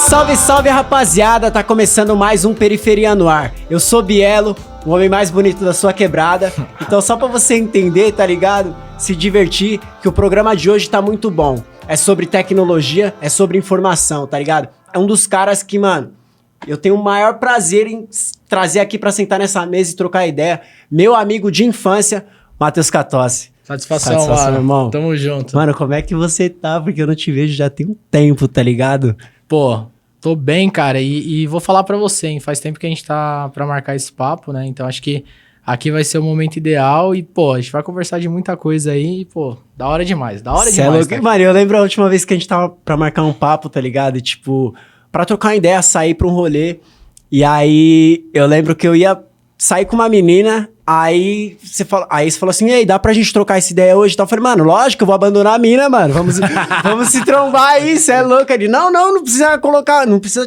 Salve, salve, rapaziada! Tá começando mais um Periferia no Ar. Eu sou Bielo, o homem mais bonito da sua quebrada. Então só pra você entender, tá ligado? Se divertir, que o programa de hoje tá muito bom. É sobre tecnologia, é sobre informação, tá ligado? É um dos caras que, mano, eu tenho o maior prazer em trazer aqui pra sentar nessa mesa e trocar ideia. Meu amigo de infância, Matheus Catossi. Satisfação, mano. Irmão. Tamo junto. Mano, como é que você tá? Porque eu não te vejo já tem um tempo, tá ligado? Pô, tô bem, cara. E vou falar pra você, hein? Faz tempo que a gente tá pra marcar esse papo, né? Então acho que aqui vai ser o momento ideal. E, pô, a gente vai conversar de muita coisa aí. E, pô, da hora demais. Da hora demais. Tá? Mano, eu lembro a última vez que a gente tava pra marcar um papo, tá ligado? E, tipo, pra trocar uma ideia, sair pra um rolê. E aí, eu lembro que eu ia sair com uma menina. Aí você falou assim, e aí, dá pra gente trocar essa ideia hoje? Então eu falei, mano, lógico, eu vou abandonar a mina, mano. Vamos se trombar aí, cê é louco. Ele, não precisa colocar, não precisa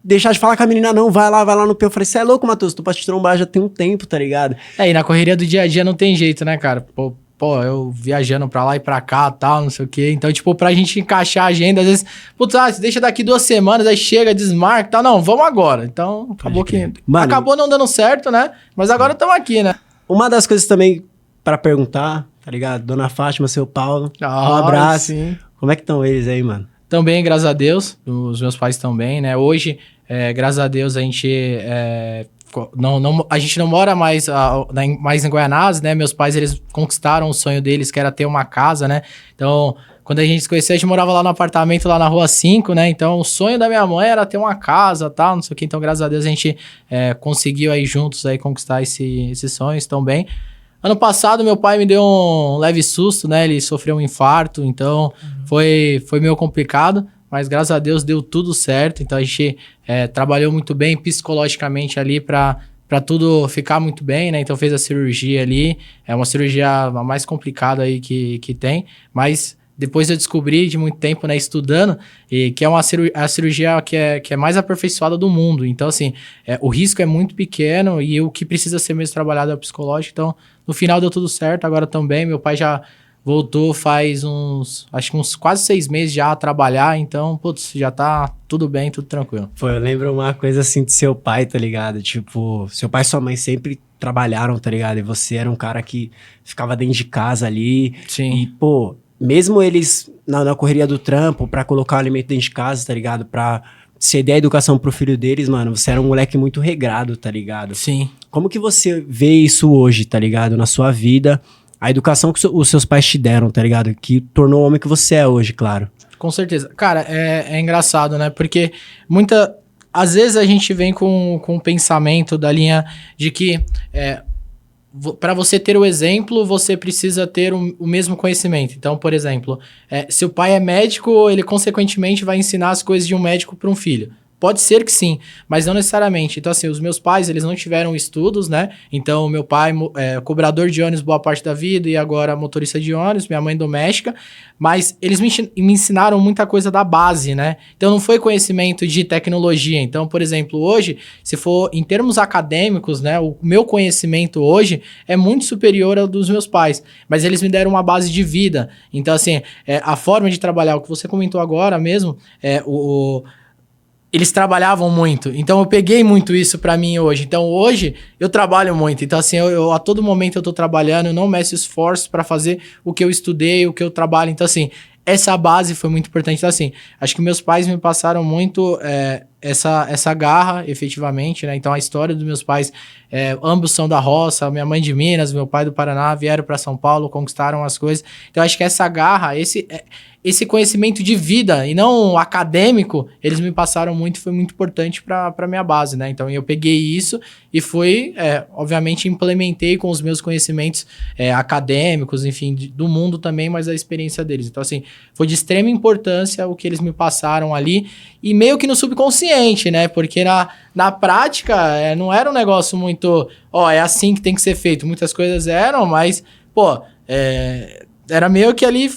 deixar de falar com a menina, não. Vai lá no P. Eu falei, cê é louco, Matheus, tô pra te trombar já tem um tempo, tá ligado? E na correria do dia a dia não tem jeito, né, cara? Pô, eu viajando pra lá e pra cá e tal, não sei o quê. Então, tipo, pra gente encaixar a agenda, às vezes, putz, deixa daqui 2 semanas, aí chega, desmarca e tal. Não, vamos agora. Então, acabou que... Mano, acabou não dando certo, né? Mas agora estamos aqui, né? Uma das coisas também pra perguntar, tá ligado? Dona Fátima, seu Paulo, um abraço. Sim. Como é que estão eles aí, mano? Tão bem, graças a Deus. Os meus pais estão bem, né? Hoje, graças a Deus, a gente... a gente não mora mais em Guaianazes, né? Meus pais, eles conquistaram o sonho deles, que era ter uma casa, né? Então, quando a gente se conheceu, a gente morava lá no apartamento, lá na Rua 5, né? Então, o sonho da minha mãe era ter uma casa, tal, não sei o que. Então, graças a Deus, a gente conseguiu aí juntos aí conquistar esse sonho, estão bem. Ano passado, meu pai me deu um leve susto, né? Ele sofreu um infarto, então foi meio complicado. Mas graças a Deus deu tudo certo, então a gente trabalhou muito bem psicologicamente ali para tudo ficar muito bem, né? Então fez a cirurgia ali, é uma cirurgia a mais complicada aí que tem, mas depois eu descobri de muito tempo, né, estudando, e que é a cirurgia que é mais aperfeiçoada do mundo. Então, assim, o risco é muito pequeno e o que precisa ser mesmo trabalhado é o psicológico. Então, no final deu tudo certo, agora também, meu pai já voltou faz uns quase 6 meses já a trabalhar, então, putz, já tá tudo bem, tudo tranquilo. Pô, eu lembro uma coisa assim de seu pai, tá ligado? Tipo, seu pai e sua mãe sempre trabalharam, tá ligado? E você era um cara que ficava dentro de casa ali. Sim. E, pô, mesmo eles na correria do trampo, pra colocar o alimento dentro de casa, tá ligado? Pra ceder a educação pro filho deles, mano, você era um moleque muito regrado, tá ligado? Sim. Como que você vê isso hoje, tá ligado? Na sua vida? A educação que os seus pais te deram, tá ligado? Que tornou o homem que você é hoje, claro. Com certeza. Cara, é engraçado, né? Porque às vezes a gente vem com um pensamento da linha de que para você ter o exemplo, você precisa ter o mesmo conhecimento. Então, por exemplo, se o pai é médico, ele consequentemente vai ensinar as coisas de um médico para um filho. Pode ser que sim, mas não necessariamente. Então, assim, os meus pais, eles não tiveram estudos, né? Então, meu pai é cobrador de ônibus boa parte da vida e agora motorista de ônibus, minha mãe doméstica. Mas eles me ensinaram muita coisa da base, né? Então, não foi conhecimento de tecnologia. Então, por exemplo, hoje, se for em termos acadêmicos, né? O meu conhecimento hoje é muito superior ao dos meus pais. Mas eles me deram uma base de vida. Então, assim, a forma de trabalhar, o que você comentou agora mesmo, eles trabalhavam muito, então eu peguei muito isso pra mim hoje. Então hoje eu trabalho muito, então assim, eu a todo momento eu tô trabalhando, eu não meço esforço pra fazer o que eu estudei, o que eu trabalho. Então assim, essa base foi muito importante. Então assim, acho que meus pais me passaram muito essa garra, efetivamente, né? Então a história dos meus pais, ambos são da roça, minha mãe de Minas, meu pai do Paraná, vieram pra São Paulo, conquistaram as coisas. Então acho que essa garra, esse conhecimento de vida e não acadêmico, eles me passaram muito, foi muito importante para minha base, né? Então eu peguei isso e fui, obviamente, implementei com os meus conhecimentos acadêmicos, enfim, do mundo também, mas a experiência deles. Então, assim, foi de extrema importância o que eles me passaram ali e meio que no subconsciente, né? Porque na prática não era um negócio muito, é assim que tem que ser feito. Muitas coisas eram, mas, era meio que ali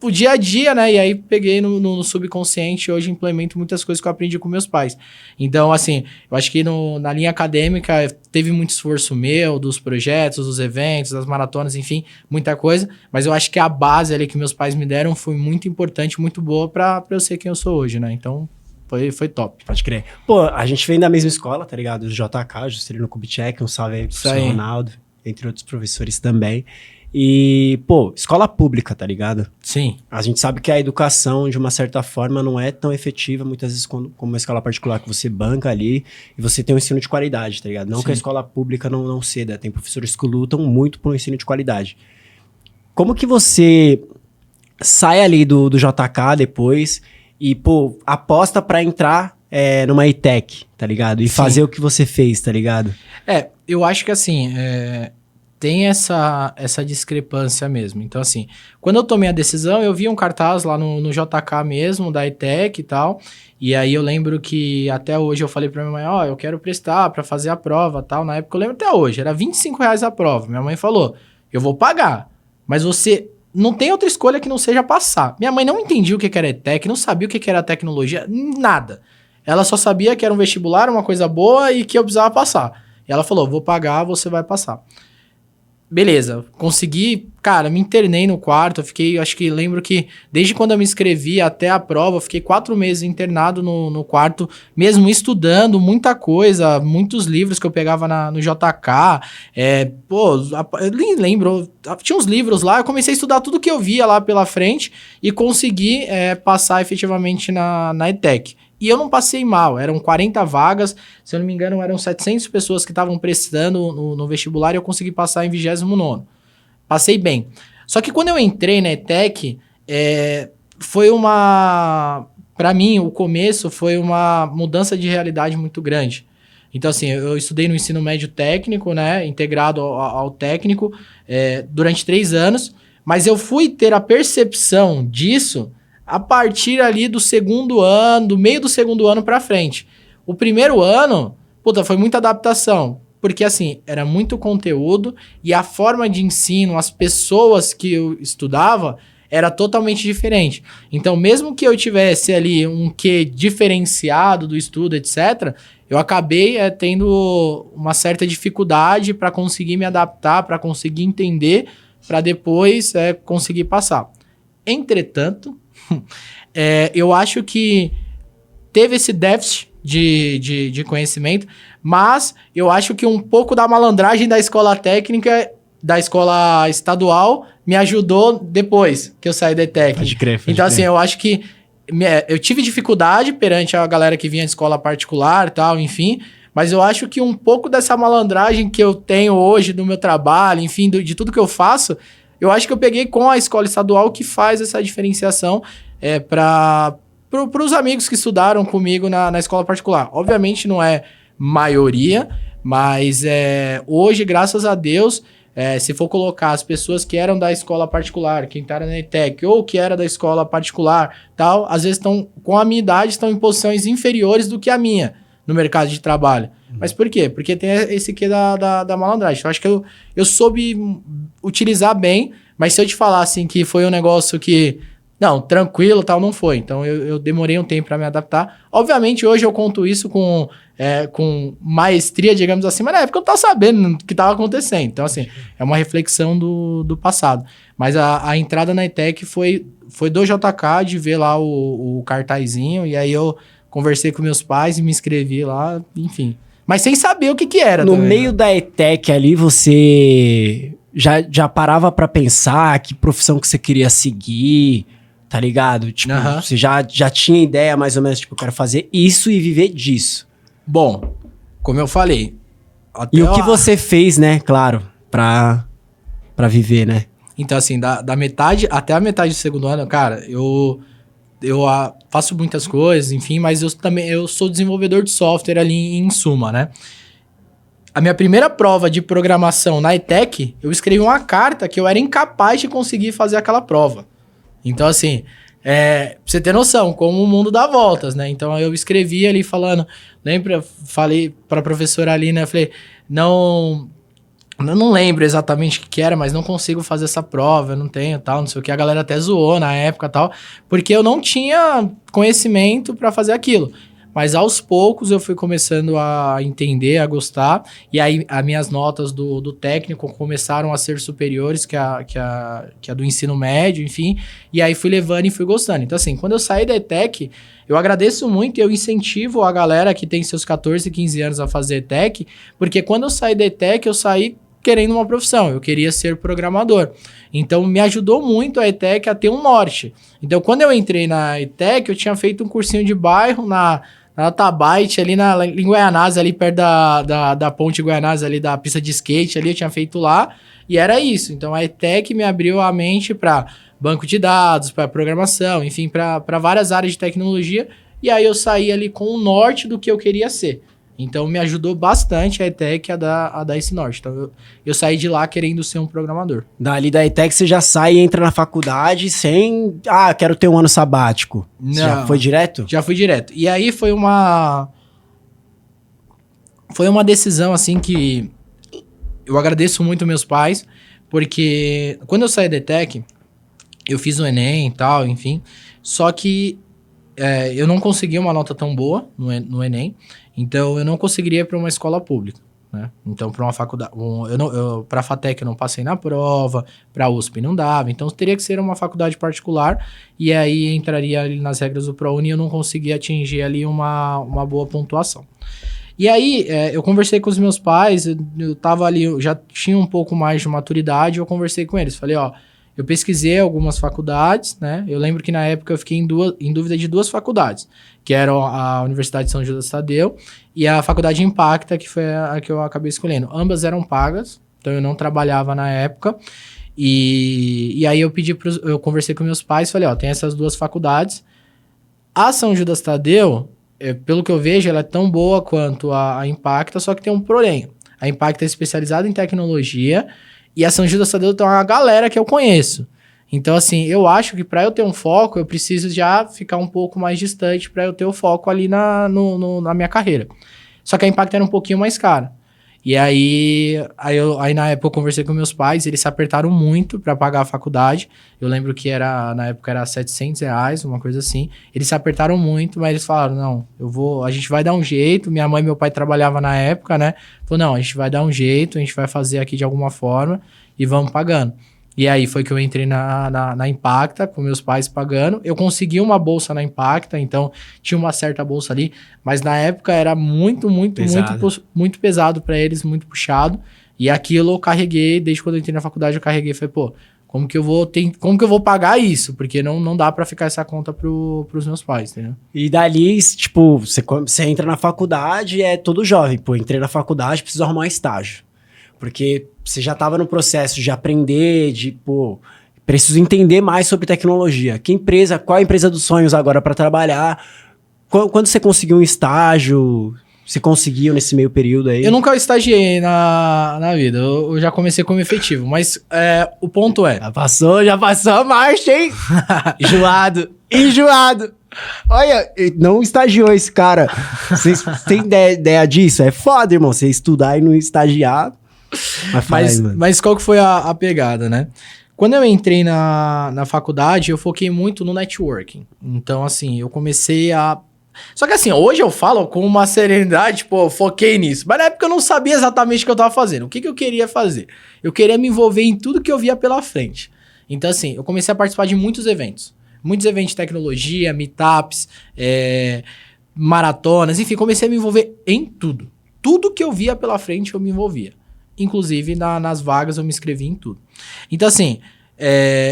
o dia a dia, né? E aí peguei no subconsciente e hoje implemento muitas coisas que eu aprendi com meus pais. Então, assim, eu acho que na linha acadêmica teve muito esforço meu, dos projetos, dos eventos, das maratonas, enfim, muita coisa. Mas eu acho que a base ali que meus pais me deram foi muito importante, muito boa pra eu ser quem eu sou hoje, né? Então, foi top. Pode crer. Pô, a gente vem da mesma escola, tá ligado? O JK, Juscelino Kubitschek, um salve aí pro professor Ronaldo, entre outros professores também. E, pô, escola pública, tá ligado? Sim. A gente sabe que a educação, de uma certa forma, não é tão efetiva, muitas vezes, como uma escola particular que você banca ali e você tem um ensino de qualidade, tá ligado? Não que a escola pública não ceda, tem professores que lutam muito por um ensino de qualidade. Como que você sai ali do JK depois e, pô, aposta pra entrar numa ETEC, tá ligado? E fazer o que você fez, tá ligado? Eu acho que assim, tem essa discrepância mesmo. Então, assim, quando eu tomei a decisão, eu vi um cartaz lá no JK mesmo, da ETEC e tal, e aí eu lembro que até hoje eu falei pra minha mãe, eu quero prestar pra fazer a prova e tal. Na época eu lembro até hoje, era R$25 a prova. Minha mãe falou, eu vou pagar, mas você não tem outra escolha que não seja passar. Minha mãe não entendia o que era ETEC, não sabia o que era tecnologia, nada. Ela só sabia que era um vestibular, uma coisa boa e que eu precisava passar. E ela falou, vou pagar, você vai passar. Beleza, consegui, cara, me internei no quarto, eu fiquei, lembro que desde quando eu me inscrevi até a prova, eu fiquei 4 meses internado no quarto, mesmo estudando muita coisa, muitos livros que eu pegava no JK, eu nem lembro, tinha uns livros lá, eu comecei a estudar tudo que eu via lá pela frente e consegui passar efetivamente na ETEC. E eu não passei mal, eram 40 vagas, se eu não me engano eram 700 pessoas que estavam prestando no vestibular e eu consegui passar em 29º. Passei bem. Só que quando eu entrei na ETEC, para mim, o começo foi uma mudança de realidade muito grande. Então, assim, eu estudei no ensino médio técnico, né, integrado ao técnico, durante 3 anos, mas eu fui ter a percepção disso a partir ali do segundo ano, do meio do segundo ano pra frente. O primeiro ano, foi muita adaptação. Porque, assim, era muito conteúdo e a forma de ensino, as pessoas que eu estudava, era totalmente diferente. Então, mesmo que eu tivesse ali um quê diferenciado do estudo, etc., eu acabei tendo uma certa dificuldade para conseguir me adaptar, para conseguir entender, para depois conseguir passar. Entretanto, eu acho que teve esse déficit de conhecimento, mas eu acho que um pouco da malandragem da escola técnica, da escola estadual, me ajudou depois que eu saí da ETEC. Pode crer. Então, assim, eu acho que eu tive dificuldade perante a galera que vinha de escola particular e tal, enfim, mas eu acho que um pouco dessa malandragem que eu tenho hoje do meu trabalho, enfim, de tudo que eu faço, eu acho que eu peguei com a escola estadual que faz essa diferenciação para os amigos que estudaram comigo na escola particular. Obviamente não é maioria, mas hoje, graças a Deus, se for colocar as pessoas que eram da escola particular, que entraram na ETEC, ou que era da escola particular, tal, às vezes estão, com a minha idade, estão em posições inferiores do que a minha no mercado de trabalho. Mas por quê? Porque tem esse quê da malandragem. Eu acho que eu soube utilizar bem, mas se eu te falar assim que foi um negócio que, não, tranquilo, tal, não foi. Então eu demorei um tempo para me adaptar. Obviamente hoje eu conto isso com maestria, digamos assim, mas na época eu não tava sabendo o que estava acontecendo. Então assim, é uma reflexão do passado. Mas a entrada na ETEC foi do JK, de ver lá o cartazinho, e aí eu conversei com meus pais e me inscrevi lá, enfim. Mas sem saber o que era. No também, meio da ETEC ali, você já parava pra pensar que profissão que você queria seguir, tá ligado? Tipo, você já tinha ideia mais ou menos, tipo, eu quero fazer isso e viver disso. Bom, como eu falei... E o que você fez, né, claro, pra viver, né? Então, assim, da metade até a metade do segundo ano, cara, eu faço muitas coisas, enfim, mas eu sou desenvolvedor de software ali em suma, né? A minha primeira prova de programação na ETEC, eu escrevi uma carta que eu era incapaz de conseguir fazer aquela prova. Então, assim, pra você ter noção, como o mundo dá voltas, né? Então, eu escrevi ali falando... Lembra? Falei pra professora ali, né? Falei, não lembro exatamente o que era, mas não consigo fazer essa prova, eu não tenho, tal, não sei o que. A galera até zoou na época, tal, porque eu não tinha conhecimento pra fazer aquilo. mas aos poucos eu fui começando a entender, a gostar, e aí as minhas notas do técnico começaram a ser superiores que a do ensino médio, enfim, e aí fui levando e fui gostando. Então assim, quando eu saí da ETEC, eu agradeço muito e eu incentivo a galera que tem seus 14, 15 anos a fazer ETEC, porque quando eu saí da ETEC, eu saí querendo uma profissão, eu queria ser programador. Então, me ajudou muito a ETEC a ter um norte. Então, quando eu entrei na ETEC, eu tinha feito um cursinho de bairro na Tabaite, ali em Guaianazes, ali perto da ponte Guaianazes, ali da pista de skate, ali eu tinha feito lá, e era isso. Então, a ETEC me abriu a mente para banco de dados, para programação, enfim, para várias áreas de tecnologia, e aí eu saí ali com o norte do que eu queria ser. Então, me ajudou bastante a ETEC a dar esse norte. Então, eu saí de lá querendo ser um programador. Dali da ETEC você já sai e entra na faculdade sem... Ah, quero ter um ano sabático. Não, você já foi direto? Já fui direto. E aí foi uma decisão, assim, que eu agradeço muito meus pais, porque quando eu saí da ETEC, eu fiz o Enem e tal, enfim, só que eu não consegui uma nota tão boa no Enem, então eu não conseguiria ir para uma escola pública, né? Então, para uma faculdade, para a FATEC eu não passei na prova, para a USP não dava, então teria que ser uma faculdade particular, e aí entraria ali nas regras do ProUni e eu não conseguia atingir ali uma boa pontuação. E aí, eu conversei com os meus pais, eu tava ali, eu já tinha um pouco mais de maturidade, eu conversei com eles, falei, ó, eu pesquisei algumas faculdades, né? Eu lembro que na época eu fiquei em dúvida de 2 faculdades, que eram a Universidade de São Judas Tadeu e a Faculdade Impacta, que foi a que eu acabei escolhendo. Ambas eram pagas, então eu não trabalhava na época. E aí eu conversei com meus pais, falei, ó, tem essas 2 faculdades. A São Judas Tadeu, pelo que eu vejo, ela é tão boa quanto a Impacta, só que tem um porém. A Impacta é especializada em tecnologia, e a São Judas Tadeu tem uma galera que eu conheço. Então, assim, eu acho que para eu ter um foco, eu preciso já ficar um pouco mais distante para eu ter o foco ali na minha carreira. Só que a Impacta era um pouquinho mais cara. E aí na época eu conversei com meus pais, eles se apertaram muito para pagar a faculdade. Eu lembro que na época era R$700, uma coisa assim. Eles se apertaram muito, mas eles falaram, não, a gente vai dar um jeito. Minha mãe e meu pai trabalhavam na época, né? Falou, não, a gente vai dar um jeito, a gente vai fazer aqui de alguma forma e vamos pagando. E aí foi que eu entrei na Impacta, com meus pais pagando. Eu consegui uma bolsa na Impacta, então tinha uma certa bolsa ali. Mas na época era muito pesado para eles, muito puxado. E aquilo eu carreguei, desde quando eu entrei na faculdade, eu carreguei. Falei, pô, como que eu vou pagar isso? Porque não dá para ficar essa conta pros meus pais, entendeu? E dali, tipo, você entra na faculdade, é todo jovem. Pô, entrei na faculdade, preciso arrumar um estágio. Porque você já estava no processo de aprender, preciso entender mais sobre tecnologia. Qual a empresa dos sonhos agora para trabalhar? Quando você conseguiu um estágio, você conseguiu nesse meio período aí? Eu nunca estagiei na vida, eu já comecei como efetivo, mas o ponto é... Já passou a marcha, hein? Enjoado. Olha, não estagiou esse cara. Vocês têm ideia disso? É foda, irmão, você estudar e não estagiar... Mas qual que foi a pegada, né? Quando eu entrei na faculdade, eu foquei muito no networking. Então, assim, eu comecei a... Só que assim, hoje eu falo com uma serenidade, eu foquei nisso. Mas na época eu não sabia exatamente o que eu tava fazendo. O que eu queria fazer? Eu queria me envolver em tudo que eu via pela frente. Então, assim, eu comecei a participar de muitos eventos. Muitos eventos de tecnologia, meetups, maratonas, enfim, comecei a me envolver em tudo. Tudo que eu via pela frente, eu me envolvia. Inclusive, nas vagas, eu me inscrevi em tudo. Então, assim,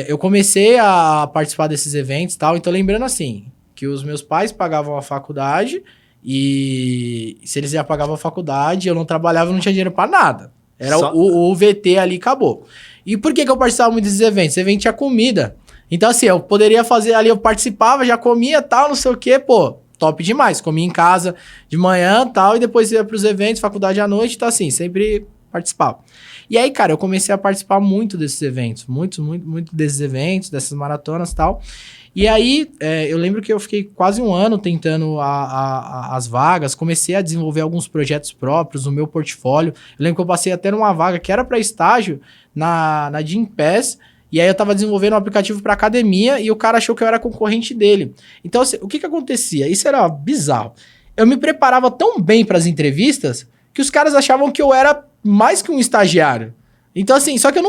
eu comecei a participar desses eventos e tal. Então, lembrando assim, que os meus pais pagavam a faculdade e se eles já pagavam a faculdade, eu não trabalhava, não tinha dinheiro pra nada. Era o VT ali, acabou. E por que eu participava muito desses eventos? Esse evento tinha comida. Então, assim, eu poderia fazer ali, eu participava, já comia tal, não sei o quê, top demais. Comia em casa de manhã tal, e depois ia pros eventos, faculdade à noite, então assim, sempre... participava. E aí, cara, eu comecei a participar muito desses eventos, muito desses eventos, dessas maratonas e tal. E aí, eu lembro que eu fiquei quase um ano tentando as vagas, comecei a desenvolver alguns projetos próprios no meu portfólio. Eu lembro que eu passei até numa vaga que era para estágio na Gympass, e aí eu tava desenvolvendo um aplicativo para academia e o cara achou que eu era concorrente dele. Então, assim, o que acontecia? Isso era bizarro. eu me preparava tão bem para as entrevistas que os caras achavam que eu era mais que um estagiário. Então, assim, só que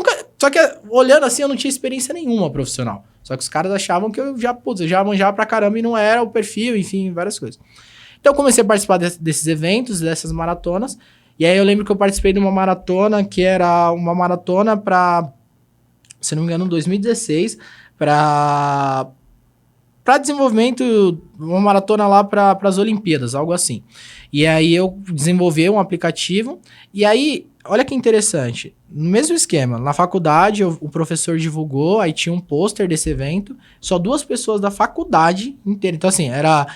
olhando assim, eu não tinha experiência nenhuma profissional. Só que os caras achavam que eu já manjava pra caramba e não era o perfil, enfim, várias coisas. Então, eu comecei a participar desses eventos, dessas maratonas. E aí, eu lembro que eu participei de uma maratona que era uma maratona pra, se não me engano, 2016, pra desenvolvimento, uma maratona lá para as Olimpíadas, algo assim. E aí eu desenvolvi um aplicativo, e aí, olha que interessante, no mesmo esquema, na faculdade o professor divulgou, aí tinha um pôster desse evento, só 2 pessoas da faculdade inteira, então assim, era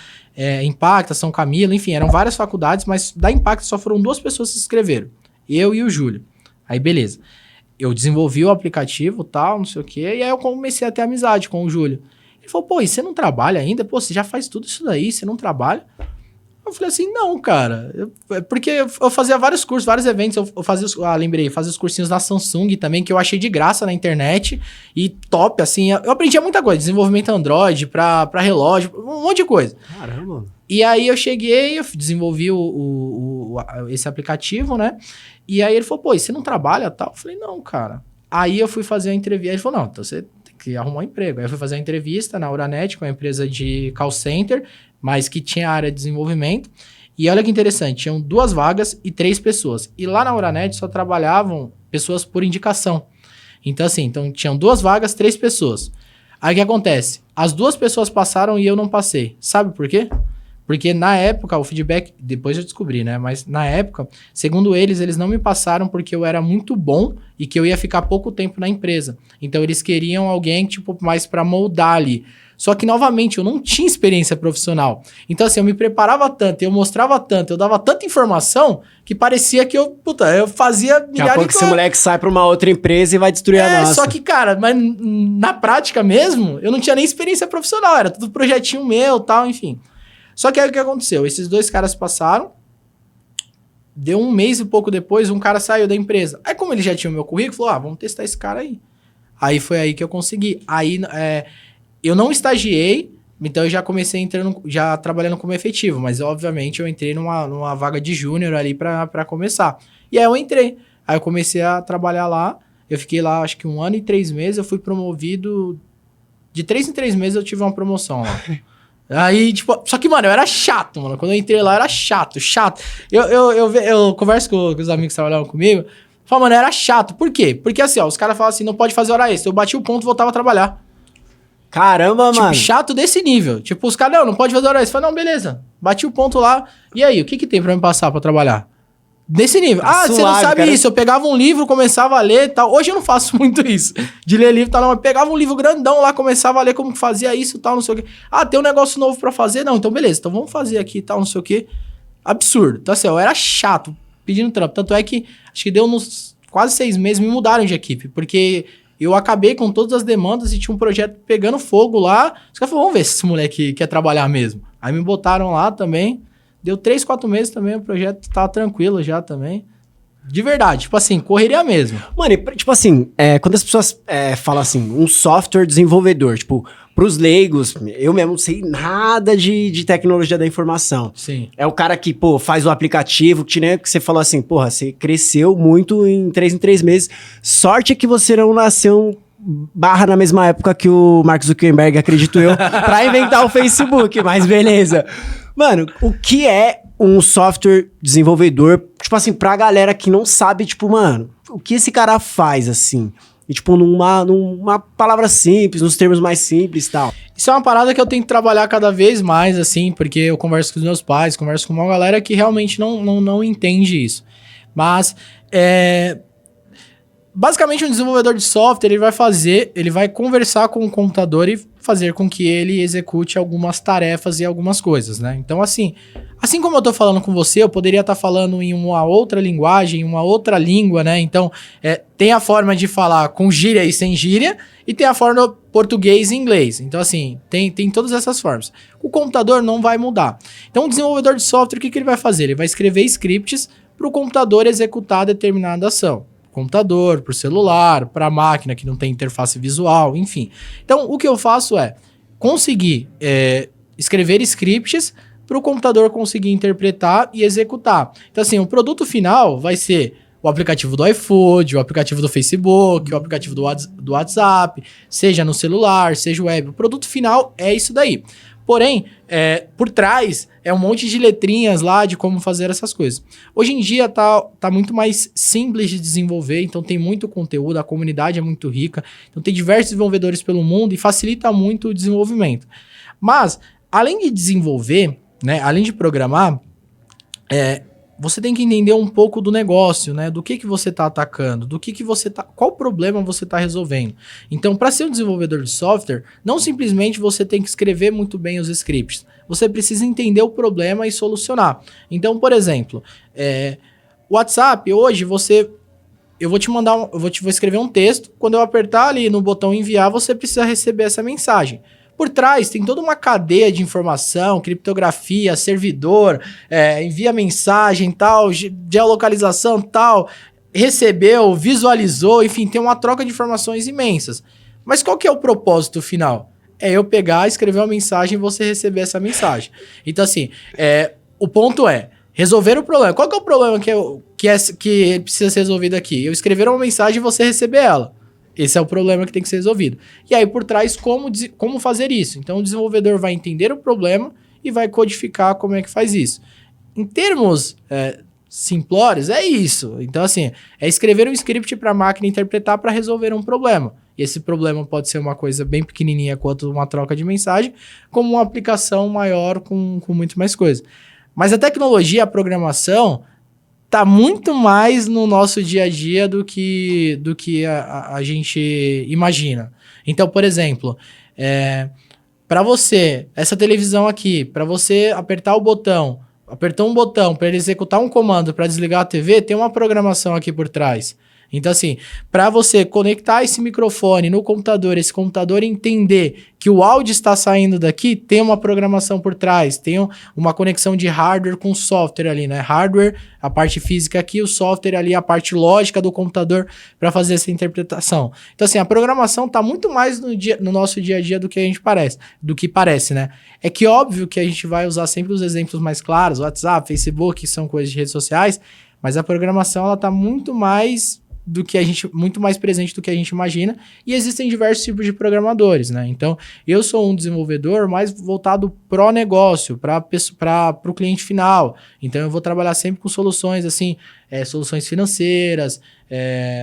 Impacta, São Camilo, enfim, eram várias faculdades, mas da Impacta só foram 2 pessoas que se inscreveram, eu e o Júlio. Aí beleza, eu desenvolvi o aplicativo, tal, não sei o quê, e aí eu comecei a ter amizade com o Júlio. Ele falou, pô, e você não trabalha ainda? Pô, você já faz tudo isso daí, você não trabalha? Eu falei assim, não, cara. Porque eu fazia vários cursos, vários eventos. Eu fazia fazia os cursinhos na Samsung também, que eu achei de graça na internet. E top, assim. Eu aprendia muita coisa. Desenvolvimento Android, pra relógio, um monte de coisa. Caramba. E aí eu cheguei, eu desenvolvi esse aplicativo, né? E aí ele falou, pô, e você não trabalha tal? Eu falei, não, cara. Aí eu fui fazer a entrevista. Ele falou, não, então você que arrumar um emprego. Aí eu fui fazer a entrevista na Uranet, com a empresa de call center, mas que tinha área de desenvolvimento. E olha que interessante, tinham 2 vagas e 3 pessoas. E lá na Uranet só trabalhavam pessoas por indicação. Então assim, tinham 2 vagas, 3 pessoas. Aí o que acontece? As 2 pessoas passaram e eu não passei. Sabe por quê? Porque na época, o feedback, depois eu descobri, né? Mas na época, segundo eles não me passaram porque eu era muito bom e que eu ia ficar pouco tempo na empresa. Então eles queriam alguém, tipo, mais pra moldar ali. Só que, novamente, eu não tinha experiência profissional. Então, assim, eu me preparava tanto, eu mostrava tanto, eu dava tanta informação que parecia que eu fazia milhares de coisas. Daqui a pouco esse moleque sai pra uma outra empresa e vai destruir a nossa. Só que, cara, mas na prática mesmo, eu não tinha nem experiência profissional. Era tudo projetinho meu, tal, enfim. Só que aí o que aconteceu? Esses 2 caras passaram, deu 1 mês e pouco depois, um cara saiu da empresa. Aí como ele já tinha o meu currículo, falou, vamos testar esse cara aí. Aí foi aí que eu consegui. Aí eu não estagiei, então eu já comecei já trabalhando como efetivo, mas obviamente eu entrei numa vaga de júnior ali pra começar. E aí eu entrei. Aí eu comecei a trabalhar lá, eu fiquei lá acho que 1 ano e 3 meses, eu fui promovido, de 3 em 3 meses eu tive uma promoção lá. Aí, tipo, só que, mano, eu era chato, mano. Quando eu entrei lá, eu era chato. Eu converso com os amigos que trabalhavam comigo. Falo, mano, eu era chato. Por quê? Porque assim, ó, os caras falam assim, não pode fazer hora extra. Eu bati o ponto e voltava a trabalhar. Caramba, tipo, mano. Chato desse nível. Tipo, os caras, não pode fazer hora extra. Eu falei, não, beleza. Bati o ponto lá. E aí, o que tem pra me passar pra trabalhar? Desse nível. Tá você não sabe cara. isso. Eu pegava um livro, começava a ler e tal. Hoje eu não faço muito isso. De ler livro e tal. Não, eu pegava um livro grandão lá, começava a ler como que fazia isso e tal, não sei o quê. Tem um negócio novo pra fazer? Não, então beleza. Então vamos fazer aqui e tal, não sei o quê. Absurdo. Então assim, eu era chato pedindo trampo. Tanto é que, acho que deu uns quase 6 meses, me mudaram de equipe. Porque eu acabei com todas as demandas e tinha um projeto pegando fogo lá. Os caras falaram, vamos ver se esse moleque quer trabalhar mesmo. Aí me botaram lá também. Deu 3, 4 meses também, o projeto tava tranquilo já também. De verdade, tipo assim, correria mesmo. Mano, tipo assim, quando as pessoas falam assim, um software desenvolvedor, tipo, pros leigos, eu mesmo não sei nada de tecnologia da informação. Sim. É o cara que, pô, faz o aplicativo, que você falou assim, porra, você cresceu muito em 3 meses. Sorte é que você não nasceu na mesma época que o Mark Zuckerberg, acredito eu, pra inventar o Facebook, mas beleza. Mano, o que é um software desenvolvedor, tipo assim, pra galera que não sabe, tipo, mano, o que esse cara faz, assim? E, tipo, numa palavra simples, nos termos mais simples e tal. Isso é uma parada que eu tenho que trabalhar cada vez mais, assim, porque eu converso com os meus pais, converso com uma galera que realmente não entende isso. Mas, basicamente, um desenvolvedor de software, ele vai conversar com o computador e fazer com que ele execute algumas tarefas e algumas coisas, né? Então, assim como eu tô falando com você, eu poderia estar falando em uma outra linguagem, uma outra língua, né? Então, tem a forma de falar com gíria e sem gíria, e tem a forma do português e inglês. Então, assim, tem todas essas formas. O computador não vai mudar. Então, o desenvolvedor de software, o que ele vai fazer? Ele vai escrever scripts para o computador executar determinada ação. Computador, para o celular, para a máquina que não tem interface visual, enfim. Então, o que eu faço é conseguir escrever scripts para o computador conseguir interpretar e executar. Então, assim, o produto final vai ser o aplicativo do iFood, o aplicativo do Facebook, o aplicativo do WhatsApp, seja no celular, seja web. O produto final é isso daí. Porém, por trás é um monte de letrinhas lá de como fazer essas coisas. Hoje em dia tá muito mais simples de desenvolver, então tem muito conteúdo, a comunidade é muito rica, então tem diversos desenvolvedores pelo mundo e facilita muito o desenvolvimento. Mas, além de desenvolver, né, além de programar, você tem que entender um pouco do negócio, né? Do que você está atacando, qual problema você está resolvendo. Então, para ser um desenvolvedor de software, não simplesmente você tem que escrever muito bem os scripts. Você precisa entender o problema e solucionar. Então, por exemplo, WhatsApp, hoje eu vou escrever um texto, quando eu apertar ali no botão enviar, você precisa receber essa mensagem. Por trás tem toda uma cadeia de informação, criptografia, servidor, envia mensagem, tal, geolocalização, tal, recebeu, visualizou, enfim, tem uma troca de informações imensas. Mas qual que é o propósito final? É eu pegar, escrever uma mensagem e você receber essa mensagem. Então, assim, o ponto é resolver o problema. Qual que é o problema que precisa ser resolvido aqui? Eu escrever uma mensagem e você receber ela. Esse é o problema que tem que ser resolvido. E aí, por trás, como fazer isso? Então, o desenvolvedor vai entender o problema e vai codificar como é que faz isso. Em termos simplórios, é isso. Então, assim, é escrever um script para a máquina interpretar para resolver um problema. E esse problema pode ser uma coisa bem pequenininha quanto uma troca de mensagem, como uma aplicação maior com muito mais coisa. Mas a tecnologia, a programação, tá muito mais no nosso dia a dia do que a gente imagina. Então, por exemplo, para você, essa televisão aqui, para você apertar um botão para ele executar um comando para desligar a TV, tem uma programação aqui por trás. Então, assim, para você conectar esse microfone no computador, esse computador entender que o áudio está saindo daqui, tem uma programação por trás, tem uma conexão de hardware com software ali, né? Hardware, a parte física aqui, o software ali, a parte lógica do computador para fazer essa interpretação. Então, assim, a programação está muito mais no nosso dia a dia do que parece, né? É que óbvio que a gente vai usar sempre os exemplos mais claros, WhatsApp, Facebook, que são coisas de redes sociais, mas a programação, ela está muito mais presente do que a gente imagina, e existem diversos tipos de programadores, né? Então, eu sou um desenvolvedor mais voltado pro negócio, para o cliente final. Então, eu vou trabalhar sempre com soluções, assim, soluções financeiras,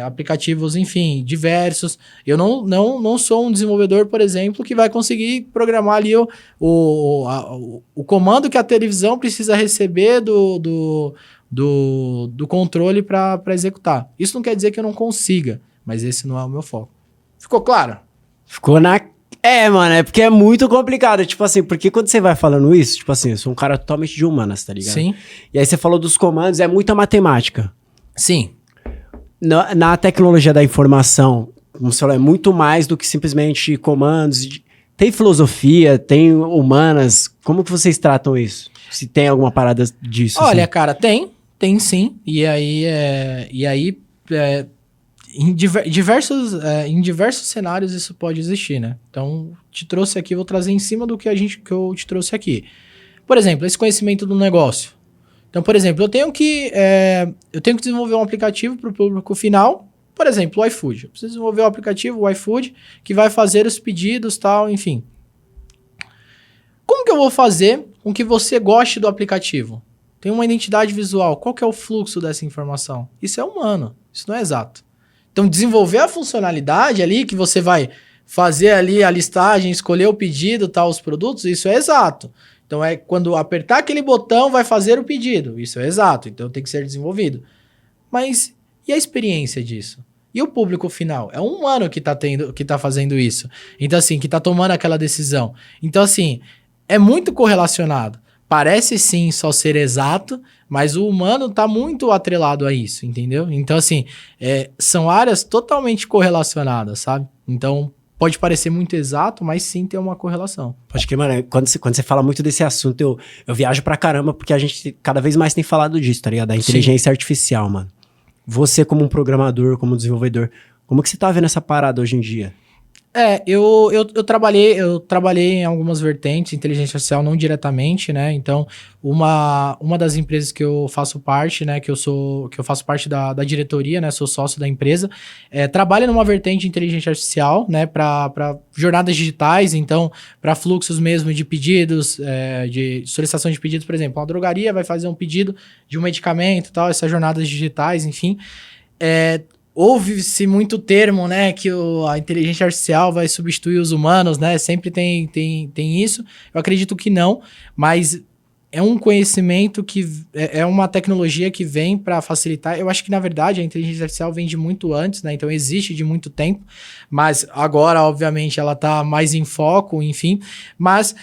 aplicativos, enfim, diversos. Eu não sou um desenvolvedor, por exemplo, que vai conseguir programar ali o comando que a televisão precisa receber do controle para executar. Isso não quer dizer que eu não consiga, mas esse não é o meu foco. Ficou claro? Ficou na... mano, porque é muito complicado. Tipo assim, porque quando você vai falando isso, tipo assim, eu sou um cara totalmente de humanas, tá ligado? Sim. E aí você falou dos comandos, é muita matemática. Sim. Na tecnologia da informação, como você falou, é muito mais do que simplesmente comandos. Tem filosofia, tem humanas. Como que vocês tratam isso? Se tem alguma parada disso? Olha, assim? cara, tem sim. E aí, em diversos cenários isso pode existir, né? Então, te trouxe aqui, vou trazer em cima do que eu te trouxe aqui. Por exemplo, esse conhecimento do negócio. Então, por exemplo, eu tenho que desenvolver um aplicativo para o público final. Por exemplo, o iFood. Eu preciso desenvolver um aplicativo, o iFood, que vai fazer os pedidos, tal, enfim. Como que eu vou fazer com que você goste do aplicativo? Tem uma identidade visual. Qual que é o fluxo dessa informação? Isso é humano. Isso não é exato. Então, desenvolver a funcionalidade ali, que você vai fazer ali a listagem, escolher o pedido, tal, os produtos, isso é exato. Então, quando apertar aquele botão, vai fazer o pedido. Isso é exato. Então, tem que ser desenvolvido. Mas e a experiência disso? E o público final? É um humano que tá fazendo isso. Então, assim, que tá tomando aquela decisão. Então, assim, é muito correlacionado. Parece sim só ser exato, mas o humano tá muito atrelado a isso, entendeu? Então, assim, são áreas totalmente correlacionadas, sabe? Então, pode parecer muito exato, mas sim tem uma correlação. Acho que, mano, quando você fala muito desse assunto, eu viajo pra caramba, porque a gente cada vez mais tem falado disso, tá ligado? Da inteligência artificial, mano. Você como um programador, como um desenvolvedor, como que você tá vendo essa parada hoje em dia? Eu trabalhei em algumas vertentes, inteligência artificial não diretamente, né? Então, uma das empresas que eu faço parte, né? Que eu faço parte da diretoria, né? Sou sócio da empresa, trabalha numa vertente de inteligência artificial, né? Para jornadas digitais, então, para fluxos mesmo de pedidos, de solicitação de pedidos, por exemplo, uma drogaria vai fazer um pedido de um medicamento, tal, essas jornadas digitais, enfim. Ouve-se muito termo, né, que a inteligência artificial vai substituir os humanos, né, sempre tem isso. Eu acredito que não, mas é um conhecimento que é uma tecnologia que vem para facilitar. Eu acho que, na verdade, a inteligência artificial vem de muito antes, né, então existe de muito tempo, mas agora, obviamente, ela está mais em foco, enfim. Mas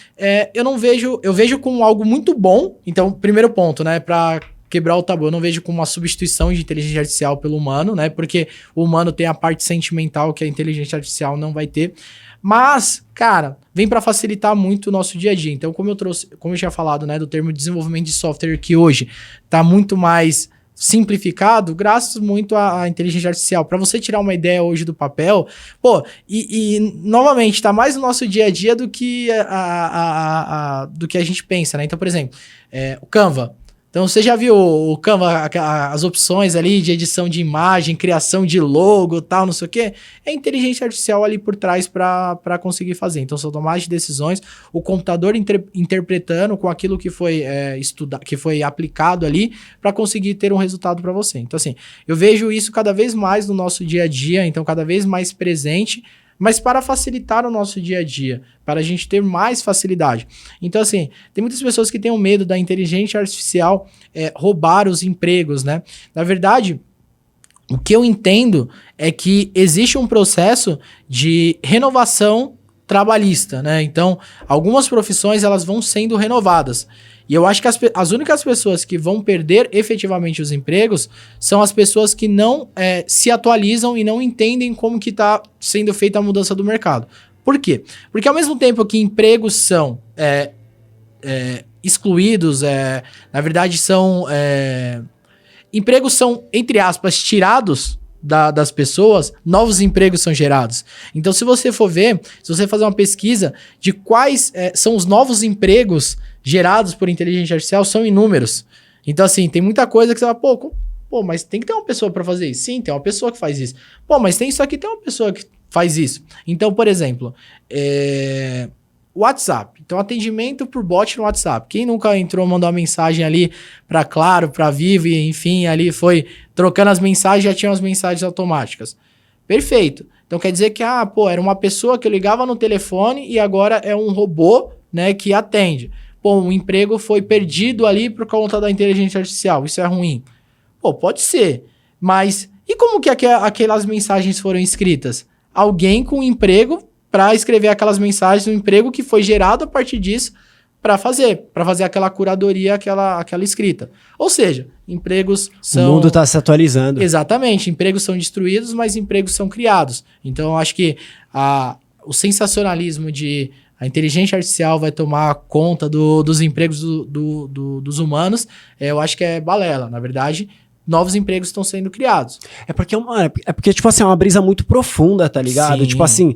eu vejo como algo muito bom. Então, primeiro ponto, né, para quebrar o tabu, eu não vejo como uma substituição de inteligência artificial pelo humano, né? Porque o humano tem a parte sentimental que a inteligência artificial não vai ter. Mas, cara, vem para facilitar muito o nosso dia a dia. Então, como eu tinha falado, né, do termo desenvolvimento de software, que hoje tá muito mais simplificado, graças muito à inteligência artificial. Para você tirar uma ideia hoje do papel, novamente, tá mais no nosso dia a dia do que do que a gente pensa, né? Então, por exemplo, o Canva. Então, você já viu o Canva, as opções ali de edição de imagem, criação de logo, tal, não sei o quê? É inteligência artificial ali por trás para conseguir fazer. Então, são tomadas de decisões, o computador interpretando com aquilo que foi estudado, que foi aplicado ali para conseguir ter um resultado para você. Então, assim, eu vejo isso cada vez mais no nosso dia a dia, então cada vez mais presente, mas para facilitar o nosso dia a dia, para a gente ter mais facilidade. Então, assim, tem muitas pessoas que têm o medo da inteligência artificial roubar os empregos, né? Na verdade, o que eu entendo é que existe um processo de renovação trabalhista, né? Então, algumas profissões, elas vão sendo renovadas. E eu acho que as únicas pessoas que vão perder efetivamente os empregos são as pessoas que não se atualizam e não entendem como que está sendo feita a mudança do mercado. Por quê? Porque ao mesmo tempo que empregos são excluídos, na verdade empregos são, entre aspas, tirados das pessoas, novos empregos são gerados. Então, se você for ver, se você fazer uma pesquisa de quais são os novos empregos gerados por inteligência artificial, são inúmeros. Então, assim, tem muita coisa que você fala, mas tem que ter uma pessoa para fazer isso. Sim, tem uma pessoa que faz isso. Mas tem isso aqui, tem uma pessoa que faz isso. Então, por exemplo, WhatsApp. Então, atendimento por bot no WhatsApp. Quem nunca entrou, mandou uma mensagem ali para Claro, para Vivo, e enfim, ali foi trocando as mensagens, já tinham as mensagens automáticas. Perfeito. Então, quer dizer que, era uma pessoa que eu ligava no telefone e agora é um robô, né, que atende. Um emprego foi perdido ali por conta da inteligência artificial. Isso é ruim? Pode ser. Mas e como que aquelas mensagens foram escritas? Alguém com emprego para escrever aquelas mensagens, um emprego que foi gerado a partir disso para fazer aquela curadoria, aquela escrita. Ou seja, empregos são... O mundo está se atualizando. Exatamente. Empregos são destruídos, mas empregos são criados. Então, eu acho que o sensacionalismo de a inteligência artificial vai tomar conta dos empregos dos humanos, eu acho que é balela. Na verdade, novos empregos estão sendo criados. É porque, tipo assim, é uma brisa muito profunda, tá ligado? Sim. Tipo assim,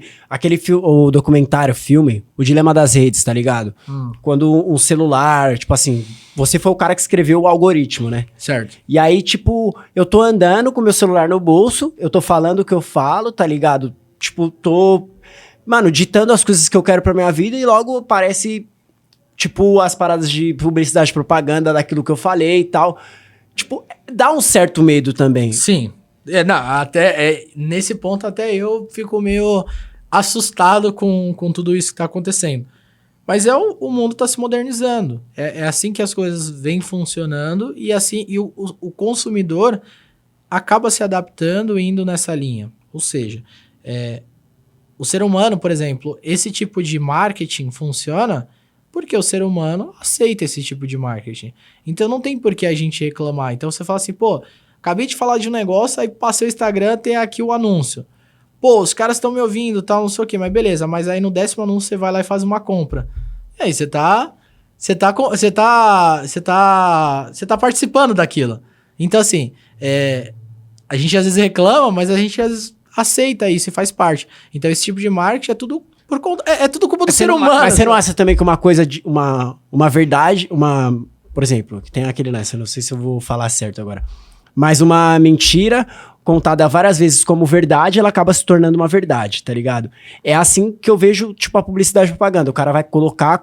o documentário, filme, O Dilema das Redes, tá ligado? Quando um celular, tipo assim, você foi o cara que escreveu o algoritmo, né? Certo. E aí, tipo, eu tô andando com meu celular no bolso, eu tô falando o que eu falo, tá ligado? Tipo, ditando as coisas que eu quero pra minha vida e logo aparece, tipo, as paradas de publicidade, propaganda daquilo que eu falei e tal. Tipo, dá um certo medo também. Sim. Nesse ponto até eu fico meio assustado com tudo isso que tá acontecendo. Mas o mundo tá se modernizando. É assim que as coisas vêm funcionando e assim o consumidor acaba se adaptando e indo nessa linha. Ou seja, o ser humano, por exemplo, esse tipo de marketing funciona porque o ser humano aceita esse tipo de marketing. Então não tem por que a gente reclamar. Então você fala assim, acabei de falar de um negócio, aí passei o Instagram, tem aqui o anúncio. Os caras estão me ouvindo, tal, não sei o quê, mas beleza. Mas aí no 10º anúncio você vai lá e faz uma compra. E aí você tá participando daquilo. Então assim, a gente às vezes reclama, mas a gente às vezes aceita isso e faz parte. Então, esse tipo de marketing é tudo por conta... É tudo culpa do ser humano. Mas você não acha também que uma coisa, uma verdade, por exemplo, que tem aquele lance, eu não sei se eu vou falar certo agora, mas uma mentira contada várias vezes como verdade, ela acaba se tornando uma verdade, tá ligado? É assim que eu vejo, tipo, a publicidade e propaganda. O cara vai colocar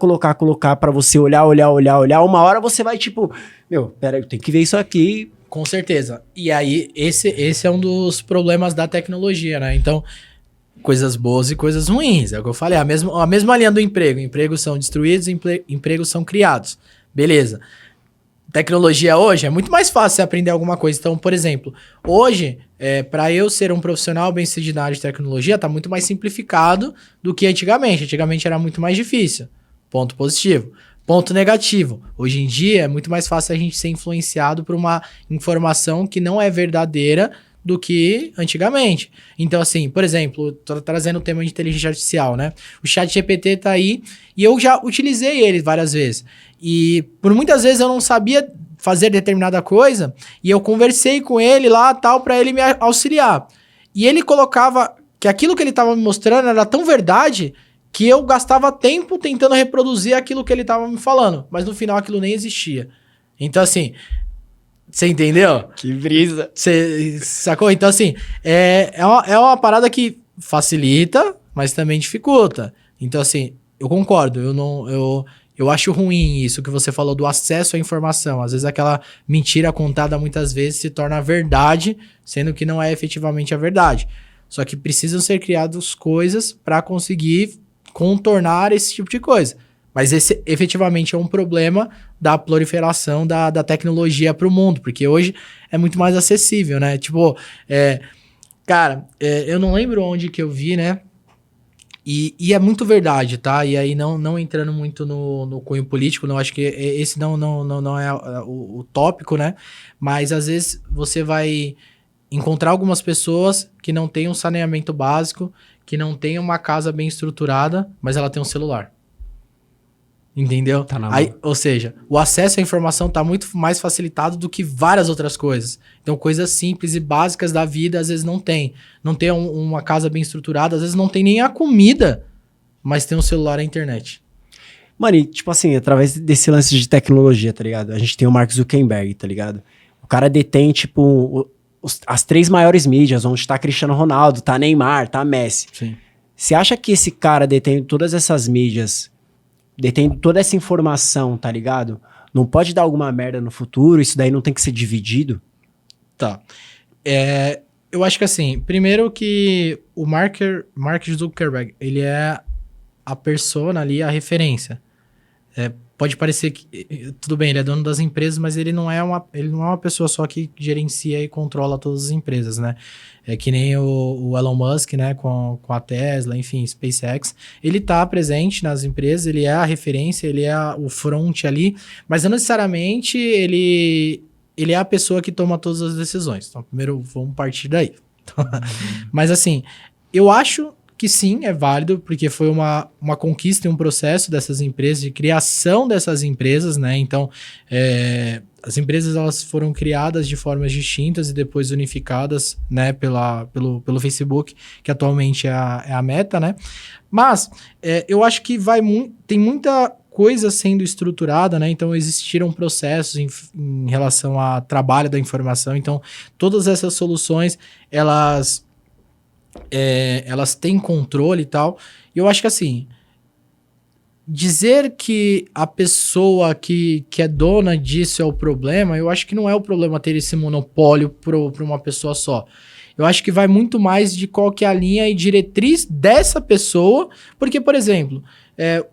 pra você olhar. Uma hora você vai, tipo, pera, eu tenho que ver isso aqui. Com certeza. E aí, esse é um dos problemas da tecnologia, né? Então, coisas boas e coisas ruins. É o que eu falei, a mesma linha do emprego. Empregos são destruídos, empregos são criados. Beleza. Tecnologia hoje é muito mais fácil você aprender alguma coisa. Então, por exemplo, hoje, para eu ser um profissional bem-sucedido na área de tecnologia, tá muito mais simplificado do que antigamente. Antigamente era muito mais difícil. Ponto positivo. Ponto negativo. Hoje em dia é muito mais fácil a gente ser influenciado por uma informação que não é verdadeira do que antigamente. Então, assim, por exemplo, tô trazendo o tema de inteligência artificial, né? O ChatGPT tá aí e eu já utilizei ele várias vezes. E por muitas vezes eu não sabia fazer determinada coisa e eu conversei com ele lá, tal, para ele me auxiliar. E ele colocava que aquilo que ele tava me mostrando era tão verdade que eu gastava tempo tentando reproduzir aquilo que ele tava me falando. Mas no final aquilo nem existia. Então, assim... Você entendeu? Que brisa. Você sacou? Então, assim, é uma parada que facilita, mas também dificulta. Então, assim, eu concordo. Eu acho ruim isso que você falou do acesso à informação. Às vezes aquela mentira contada muitas vezes se torna verdade, sendo que não é efetivamente a verdade. Só que precisam ser criadas coisas para conseguir contornar esse tipo de coisa. Mas esse efetivamente é um problema da proliferação da tecnologia para o mundo, porque hoje é muito mais acessível, né? Tipo, eu não lembro onde que eu vi, né? E é muito verdade, tá? E aí não entrando muito no cunho político, não acho que esse não é o tópico, né? Mas às vezes você vai encontrar algumas pessoas que não têm um saneamento básico, que não têm uma casa bem estruturada, mas ela tem um celular. Entendeu? Tá na aí, ou seja, o acesso à informação tá muito mais facilitado do que várias outras coisas. Então, coisas simples e básicas da vida, às vezes não tem. Não tem uma casa bem estruturada, às vezes não tem nem a comida, mas tem um celular e a internet. Mano, e tipo assim, através desse lance de tecnologia, tá ligado? A gente tem o Mark Zuckerberg, tá ligado? O cara detém, tipo, as 3 maiores mídias, onde tá Cristiano Ronaldo, tá Neymar, tá Messi. Sim. Você acha que esse cara detém todas essas mídias, detém toda essa informação, tá ligado? Não pode dar alguma merda no futuro? Isso daí não tem que ser dividido? Tá. Eu acho que assim, primeiro que o Mark Zuckerberg, ele é a persona ali, a referência. Pode parecer que, tudo bem, ele é dono das empresas, mas ele não é uma pessoa só que gerencia e controla todas as empresas, né? É que nem o Elon Musk, né? Com a Tesla, enfim, SpaceX. Ele tá presente nas empresas, ele é a referência, ele é o front ali, mas não necessariamente ele é a pessoa que toma todas as decisões. Então, primeiro, vamos partir daí. Mas assim, eu acho que sim, é válido, porque foi uma conquista e um processo dessas empresas, de criação dessas empresas, né? Então, as empresas elas foram criadas de formas distintas e depois unificadas, né, pelo Facebook, que atualmente é a Meta, né? Mas eu acho que tem muita coisa sendo estruturada, né? Então, existiram processos em relação ao trabalho da informação. Então, todas essas soluções, elas têm controle e tal. E eu acho que assim, dizer que a pessoa que é dona disso é o problema, eu acho que não é o problema ter esse monopólio para uma pessoa só. Eu acho que vai muito mais de qual que é a linha e diretriz dessa pessoa, porque, por exemplo,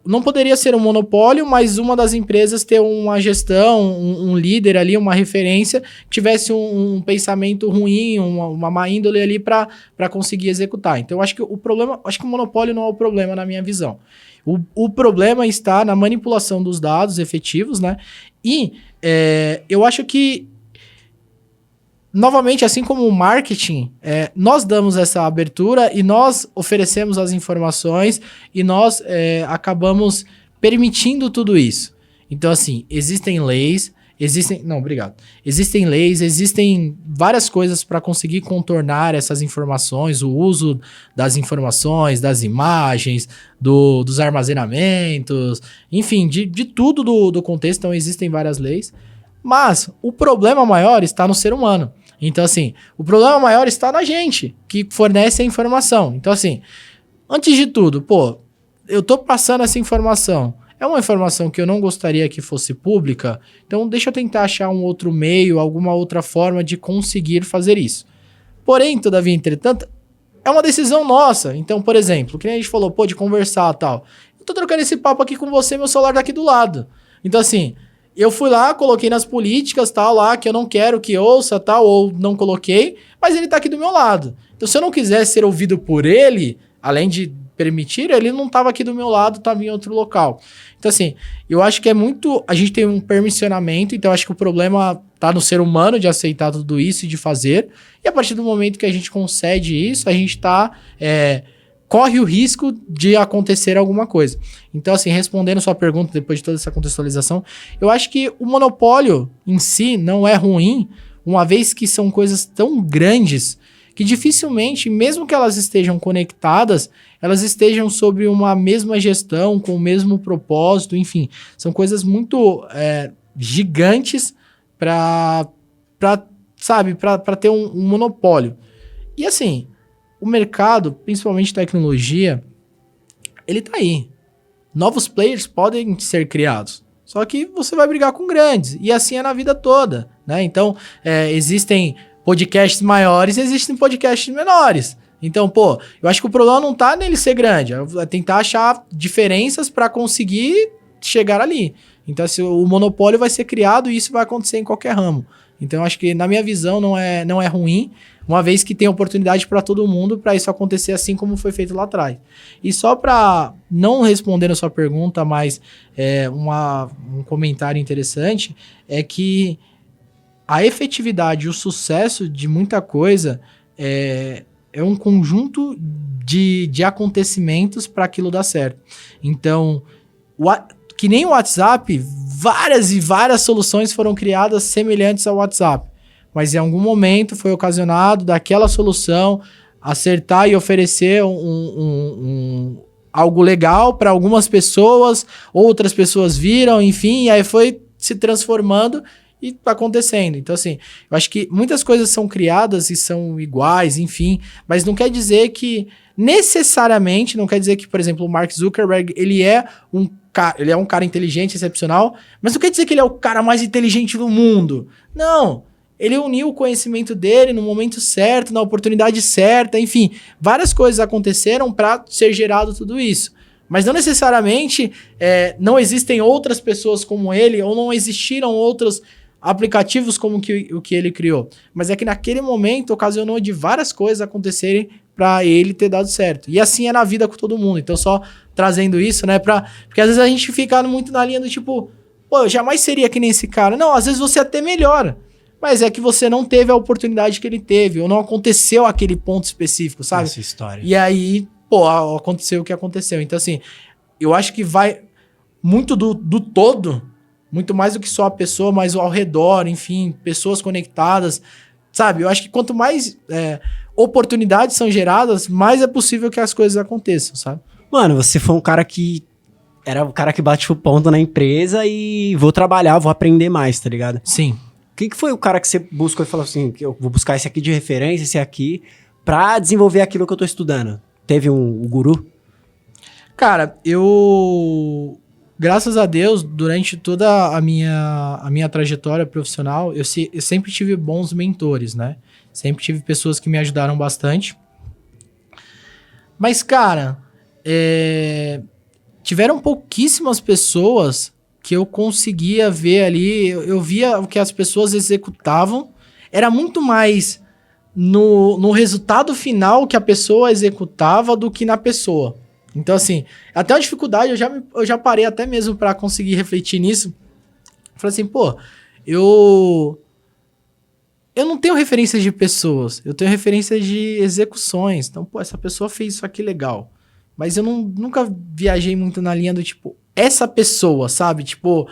não poderia ser um monopólio, mas uma das empresas ter uma gestão, um líder ali, uma referência, tivesse um pensamento ruim, uma má índole ali para conseguir executar. Então, eu acho que o monopólio não é o problema na minha visão. O problema está na manipulação dos dados efetivos, né? E eu acho que, novamente, assim como o marketing, nós damos essa abertura e nós oferecemos as informações e nós acabamos permitindo tudo isso. Então, assim, existem leis, Não, obrigado. Existem leis, existem várias coisas para conseguir contornar essas informações, o uso das informações, das imagens, dos armazenamentos, enfim, de tudo do contexto. Então, existem várias leis. Mas o problema maior está no ser humano. Então, assim, o problema maior está na gente, que fornece a informação. Então, assim, antes de tudo, pô, eu tô passando essa informação. É uma informação que eu não gostaria que fosse pública, então deixa eu tentar achar um outro meio, alguma outra forma de conseguir fazer isso. Porém, todavia, entretanto, é uma decisão nossa. Então, por exemplo, que nem a gente falou, pô, de conversar e tal. Eu tô trocando esse papo aqui com você, meu celular tá aqui do lado. Então, assim, eu fui lá, coloquei nas políticas, tal, lá, que eu não quero que ouça, tal, ou não coloquei, mas ele tá aqui do meu lado. Então, se eu não quiser ser ouvido por ele, além de permitir, ele não estava aqui do meu lado, estava em outro local. Então, assim, eu acho que é muito... A gente tem um permissionamento, então eu acho que o problema está no ser humano de aceitar tudo isso e de fazer. E a partir do momento que a gente concede isso, a gente corre o risco de acontecer alguma coisa. Então, assim, respondendo a sua pergunta, depois de toda essa contextualização, eu acho que o monopólio em si não é ruim, uma vez que são coisas tão grandes que dificilmente, mesmo que elas estejam conectadas, elas estejam sob uma mesma gestão, com o mesmo propósito, enfim. São coisas muito gigantes para ter um monopólio. E assim, o mercado, principalmente tecnologia, ele tá aí. Novos players podem ser criados. Só que você vai brigar com grandes. E assim é na vida toda, né? Então, existem podcasts maiores, existem podcasts menores. Então, pô, eu acho que o problema não tá nele ser grande, é tentar achar diferenças para conseguir chegar ali. Então, assim, o monopólio vai ser criado e isso vai acontecer em qualquer ramo. Então, eu acho que, na minha visão, não é ruim, uma vez que tem oportunidade para todo mundo para isso acontecer assim como foi feito lá atrás. E só para não responder a sua pergunta, mas um comentário interessante, é que a efetividade e o sucesso de muita coisa é um conjunto de acontecimentos para aquilo dar certo. Então, que nem o WhatsApp, várias e várias soluções foram criadas semelhantes ao WhatsApp. Mas em algum momento foi ocasionado daquela solução acertar e oferecer algo legal para algumas pessoas, outras pessoas viram, enfim, e aí foi se transformando e tá acontecendo. Então, assim, eu acho que muitas coisas são criadas e são iguais, enfim, mas não quer dizer que, necessariamente, não quer dizer que, por exemplo, o Mark Zuckerberg, ele é um cara inteligente, excepcional, mas não quer dizer que ele é o cara mais inteligente do mundo. Não, ele uniu o conhecimento dele no momento certo, na oportunidade certa, enfim, várias coisas aconteceram para ser gerado tudo isso. Mas não necessariamente não existem outras pessoas como ele, ou não existiram outros aplicativos como o que ele criou. Mas é que naquele momento ocasionou de várias coisas acontecerem para ele ter dado certo. E assim é na vida com todo mundo. Então só trazendo isso, né? Porque às vezes a gente fica muito na linha do tipo, pô, eu jamais seria que nem esse cara. Não, às vezes você até melhora. Mas é que você não teve a oportunidade que ele teve, ou não aconteceu aquele ponto específico, sabe? Essa história. E aí, pô, aconteceu o que aconteceu. Então assim, eu acho que vai muito do todo, muito mais do que só a pessoa, mas ao redor, enfim, pessoas conectadas, sabe? Eu acho que quanto mais oportunidades são geradas, mais é possível que as coisas aconteçam, sabe? Mano, você foi um cara que era o cara que bate o ponto na empresa e vou trabalhar, vou aprender mais, tá ligado? Sim. O que foi o cara que você buscou e falou assim, que eu vou buscar esse aqui de referência, esse aqui, pra desenvolver aquilo que eu tô estudando? Teve um guru? Cara, graças a Deus, durante toda a minha trajetória profissional, eu sempre tive bons mentores, né? Sempre tive pessoas que me ajudaram bastante. Mas, cara, tiveram pouquíssimas pessoas que eu conseguia ver ali. Eu via o que as pessoas executavam. Era muito mais no resultado final que a pessoa executava do que na pessoa. Então, assim, até uma dificuldade, eu já parei até mesmo para conseguir refletir nisso. Falei assim, pô, eu não tenho referências de pessoas, eu tenho referências de execuções. Então, pô, essa pessoa fez isso aqui legal. Mas eu nunca viajei muito na linha do tipo, essa pessoa, sabe? Tipo,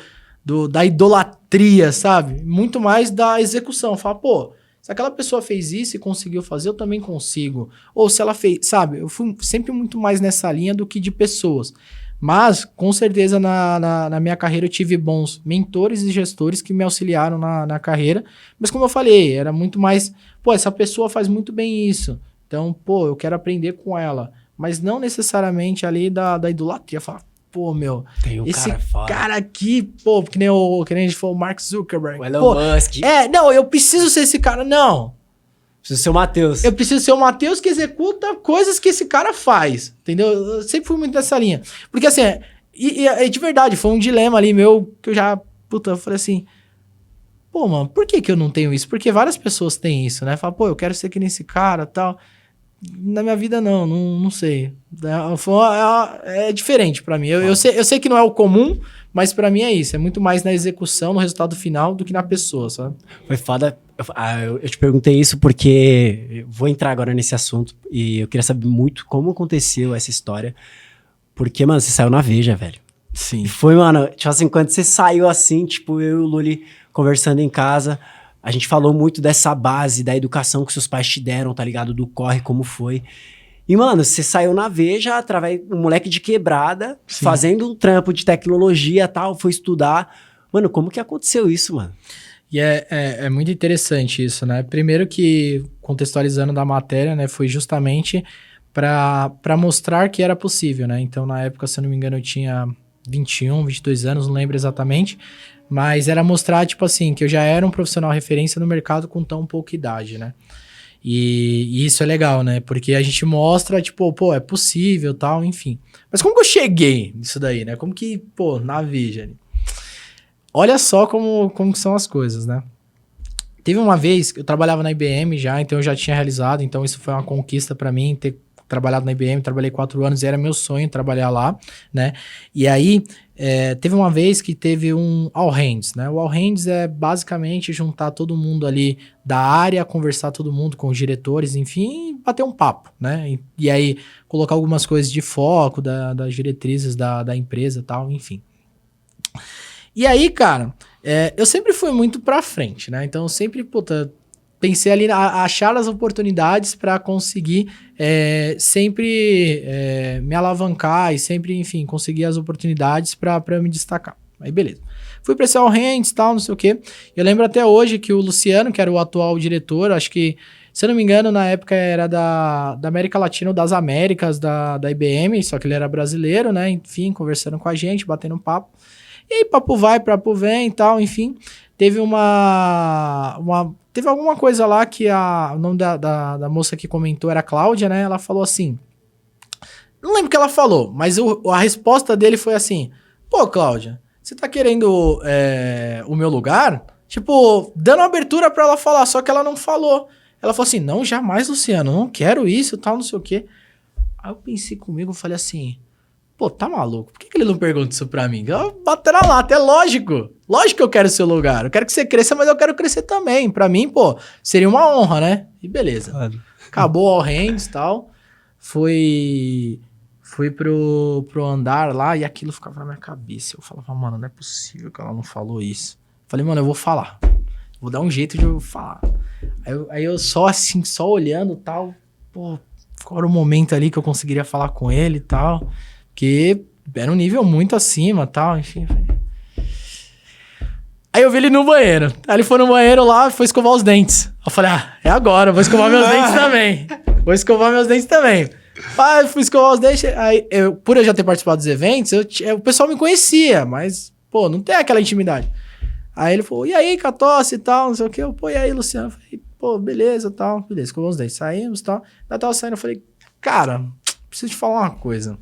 da idolatria, sabe? Muito mais da execução. Fala, pô, se aquela pessoa fez isso e conseguiu fazer, eu também consigo. Ou se ela fez, sabe? Eu fui sempre muito mais nessa linha do que de pessoas. Mas, com certeza, na minha carreira eu tive bons mentores e gestores que me auxiliaram na carreira. Mas como eu falei, era muito mais... Pô, essa pessoa faz muito bem isso. Então, pô, eu quero aprender com ela. Mas não necessariamente ali da idolatria. Falar, pô, meu, Tem um esse cara, cara aqui, pô, que nem a gente falou, o Mark Zuckerberg. o Elon Musk. Não, eu preciso ser esse cara. Não. Preciso ser o Matheus. Eu preciso ser o Matheus que executa coisas que esse cara faz, entendeu? Eu sempre fui muito nessa linha. Porque assim, de verdade, foi um dilema ali meu que eu já, eu falei assim, pô, mano, por que eu não tenho isso? Porque várias pessoas têm isso, né? Fala, pô, eu quero ser que nem esse cara e tal. Na minha vida não sei. É diferente pra mim. Eu sei que não é o comum, mas pra mim é isso. É muito mais na execução, no resultado final, do que na pessoa, sabe? Foi foda. Eu te perguntei isso porque eu vou entrar agora nesse assunto e eu queria saber muito como aconteceu essa história. Porque, mano, você saiu na Veja, velho. Sim. E foi, mano, tipo assim, quando você saiu assim, tipo, eu e o Luli conversando em casa, a gente falou muito dessa base, da educação que seus pais te deram, tá ligado? Do corre, como foi. E, mano, você saiu na Veja através de um moleque de quebrada, Sim. fazendo um trampo de tecnologia e tal, foi estudar. Mano, como que aconteceu isso, mano? E é muito interessante isso, né? Primeiro que, contextualizando da matéria, né, foi justamente para mostrar que era possível, né? Então, na época, se eu não me engano, eu tinha 21, 22 anos, não lembro exatamente, mas era mostrar, tipo assim, que eu já era um profissional referência no mercado com tão pouca idade, né? E isso é legal, né? Porque a gente mostra, tipo, pô, é possível, tal, enfim. Mas como que eu cheguei nisso daí, né? Como que, pô, na Veja... Olha só como são as coisas, né? Teve uma vez que eu trabalhava na IBM já, então eu já tinha realizado, então isso foi uma conquista pra mim, ter trabalhado na IBM, trabalhei 4 anos e era meu sonho trabalhar lá, né? E aí, teve uma vez que teve um All Hands, né? O All Hands é basicamente juntar todo mundo ali da área, conversar todo mundo com os diretores, enfim, bater um papo, né? E aí, colocar algumas coisas de foco das diretrizes da empresa e tal, enfim. E aí, cara, eu sempre fui muito pra frente, né? Então, eu sempre, pensei ali a achar as oportunidades para conseguir sempre me alavancar e sempre, enfim, conseguir as oportunidades para eu me destacar. Aí, beleza. Fui pra esse All Hands e tal, não sei o quê. Eu lembro até hoje que o Luciano, que era o atual diretor, acho que, se eu não me engano, na época era da América Latina ou das Américas da IBM, só que ele era brasileiro, né? Enfim, conversando com a gente, batendo um papo. E aí, papo vai, papo vem e tal, enfim. Teve teve alguma coisa lá que o nome da moça que comentou era Cláudia, né? Ela falou assim... Não lembro o que ela falou, mas a resposta dele foi assim... Pô, Cláudia, você tá querendo o meu lugar? Tipo, dando abertura pra ela falar, só que ela não falou. Ela falou assim, não, jamais, Luciano, não quero isso, tal, não sei o quê. Aí eu pensei comigo, falei assim... Pô, tá maluco? Por que ele não pergunta isso pra mim? Eu bater na lata, é lógico. Lógico que eu quero o seu lugar. Eu quero que você cresça, mas eu quero crescer também. Pra mim, pô, seria uma honra, né? E beleza. Claro. Acabou o All Hands e tal. Fui pro andar lá e aquilo ficava na minha cabeça. Eu falava, mano, não é possível que ela não falou isso. Falei, mano, eu vou falar. Vou dar um jeito de eu falar. Aí eu só assim, só olhando e tal. Pô, qual era o momento ali que eu conseguiria falar com ele e tal. Porque era um nível muito acima e tal, enfim. Aí eu vi ele no banheiro. Aí ele foi no banheiro lá e foi escovar os dentes. Eu falei, é agora, vou escovar meus dentes também. Vou escovar meus dentes também. Aí eu fui escovar os dentes. Aí, por eu já ter participado dos eventos, o pessoal me conhecia, mas, pô, não tem aquela intimidade. Aí ele falou, e aí, Catosse e tal, não sei o quê. Pô, e aí, Luciano? Eu falei, pô, beleza, tal. Beleza, escovou os dentes. Saímos e tal. Aí eu tava saindo, eu falei, cara, preciso te falar uma coisa.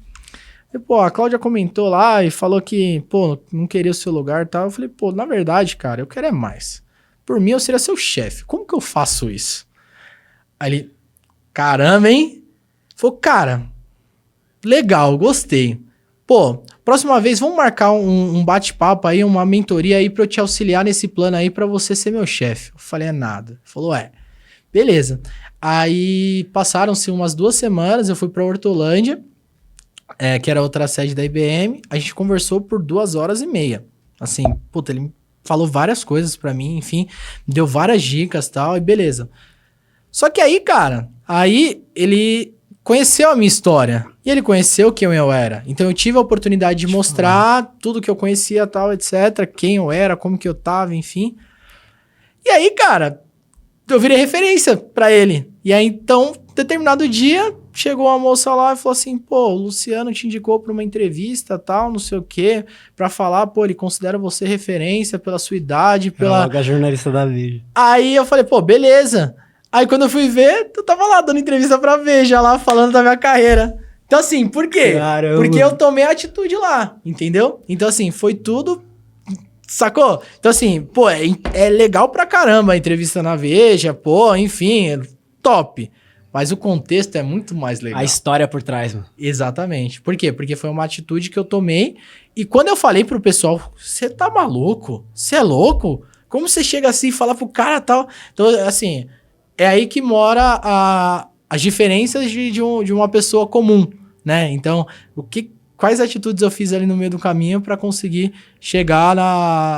E, pô, a Cláudia comentou lá e falou que, pô, não queria o seu lugar e tal. Eu falei, pô, na verdade, cara, eu quero é mais. Por mim, eu seria seu chefe. Como que eu faço isso? Aí ele, caramba, hein? Falou, cara, legal, gostei. Pô, próxima vez, vamos marcar um bate-papo aí, uma mentoria aí pra eu te auxiliar nesse plano aí pra você ser meu chefe. Eu falei, nada. Ele falou, beleza. Aí, passaram-se umas 2 semanas, eu fui pra Hortolândia, que era outra sede da IBM, a gente conversou por 2 horas e meia. Assim, puta, ele falou várias coisas pra mim, enfim, deu várias dicas e tal, e beleza. Só que aí, cara, aí ele conheceu a minha história. E ele conheceu quem eu era. Então eu tive a oportunidade de mostrar tudo que eu conhecia, tal, etc. Quem eu era, como que eu tava, enfim. E aí, cara, eu virei referência pra ele. E aí, então, determinado dia, chegou uma moça lá e falou assim, pô, o Luciano te indicou pra uma entrevista, tal, não sei o quê, pra falar, pô, ele considera você referência pela sua idade, pela... Logo a jornalista da Veja. Aí eu falei, pô, beleza. Aí quando eu fui ver, tu tava lá dando entrevista pra Veja, lá falando da minha carreira. Então assim, por quê? Caramba. Porque eu tomei a atitude lá, entendeu? Então assim, foi tudo, sacou? Então assim, pô, é legal pra caramba a entrevista na Veja, pô, enfim, é top. Mas o contexto é muito mais legal. A história por trás, mano. Exatamente. Por quê? Porque foi uma atitude que eu tomei. E quando eu falei pro pessoal, você tá maluco? Você é louco? Como você chega assim e fala pro cara tal? Então, assim, é aí que mora as diferenças de uma pessoa comum, né? Então, quais atitudes eu fiz ali no meio do caminho para conseguir chegar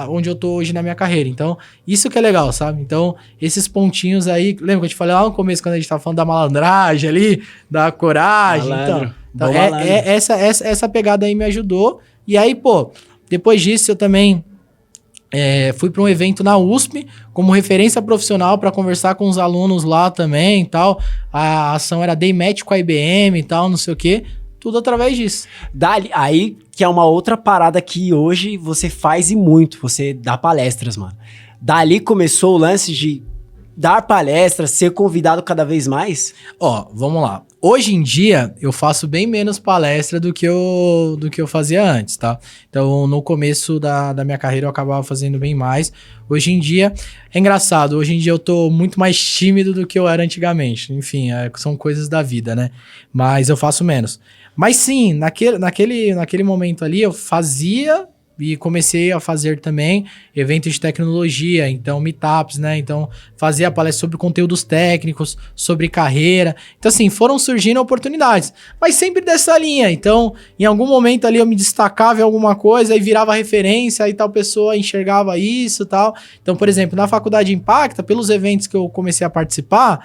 onde eu tô hoje na minha carreira. Então, isso que é legal, sabe? Então, esses pontinhos aí... Lembra que eu te falei lá no começo, quando a gente tava falando da malandragem ali, da coragem? Malandro. Então essa pegada aí me ajudou. E aí, pô, depois disso eu também... fui para um evento na USP como referência profissional para conversar com os alunos lá também e tal. A ação era Day Match com a IBM e tal, não sei o quê. Tudo através disso. Dali, aí que é uma outra parada que hoje você faz e muito. Você dá palestras, mano. Dali começou o lance de dar palestras, ser convidado cada vez mais? Ó, vamos lá. Hoje em dia, eu faço bem menos palestra do que eu fazia antes, tá? Então, no começo da minha carreira, eu acabava fazendo bem mais. Hoje em dia, é engraçado. Hoje em dia, eu tô muito mais tímido do que eu era antigamente. Enfim, são coisas da vida, né? Mas eu faço menos. Mas sim, naquele momento ali, eu fazia... E comecei a fazer também eventos de tecnologia, então meetups, né? Então fazia palestra sobre conteúdos técnicos, sobre carreira. Então assim, foram surgindo oportunidades, mas sempre dessa linha. Então, em algum momento ali eu me destacava em alguma coisa e virava referência, aí tal pessoa enxergava isso e tal. Então, por exemplo, na Faculdade Impacta, pelos eventos que eu comecei a participar,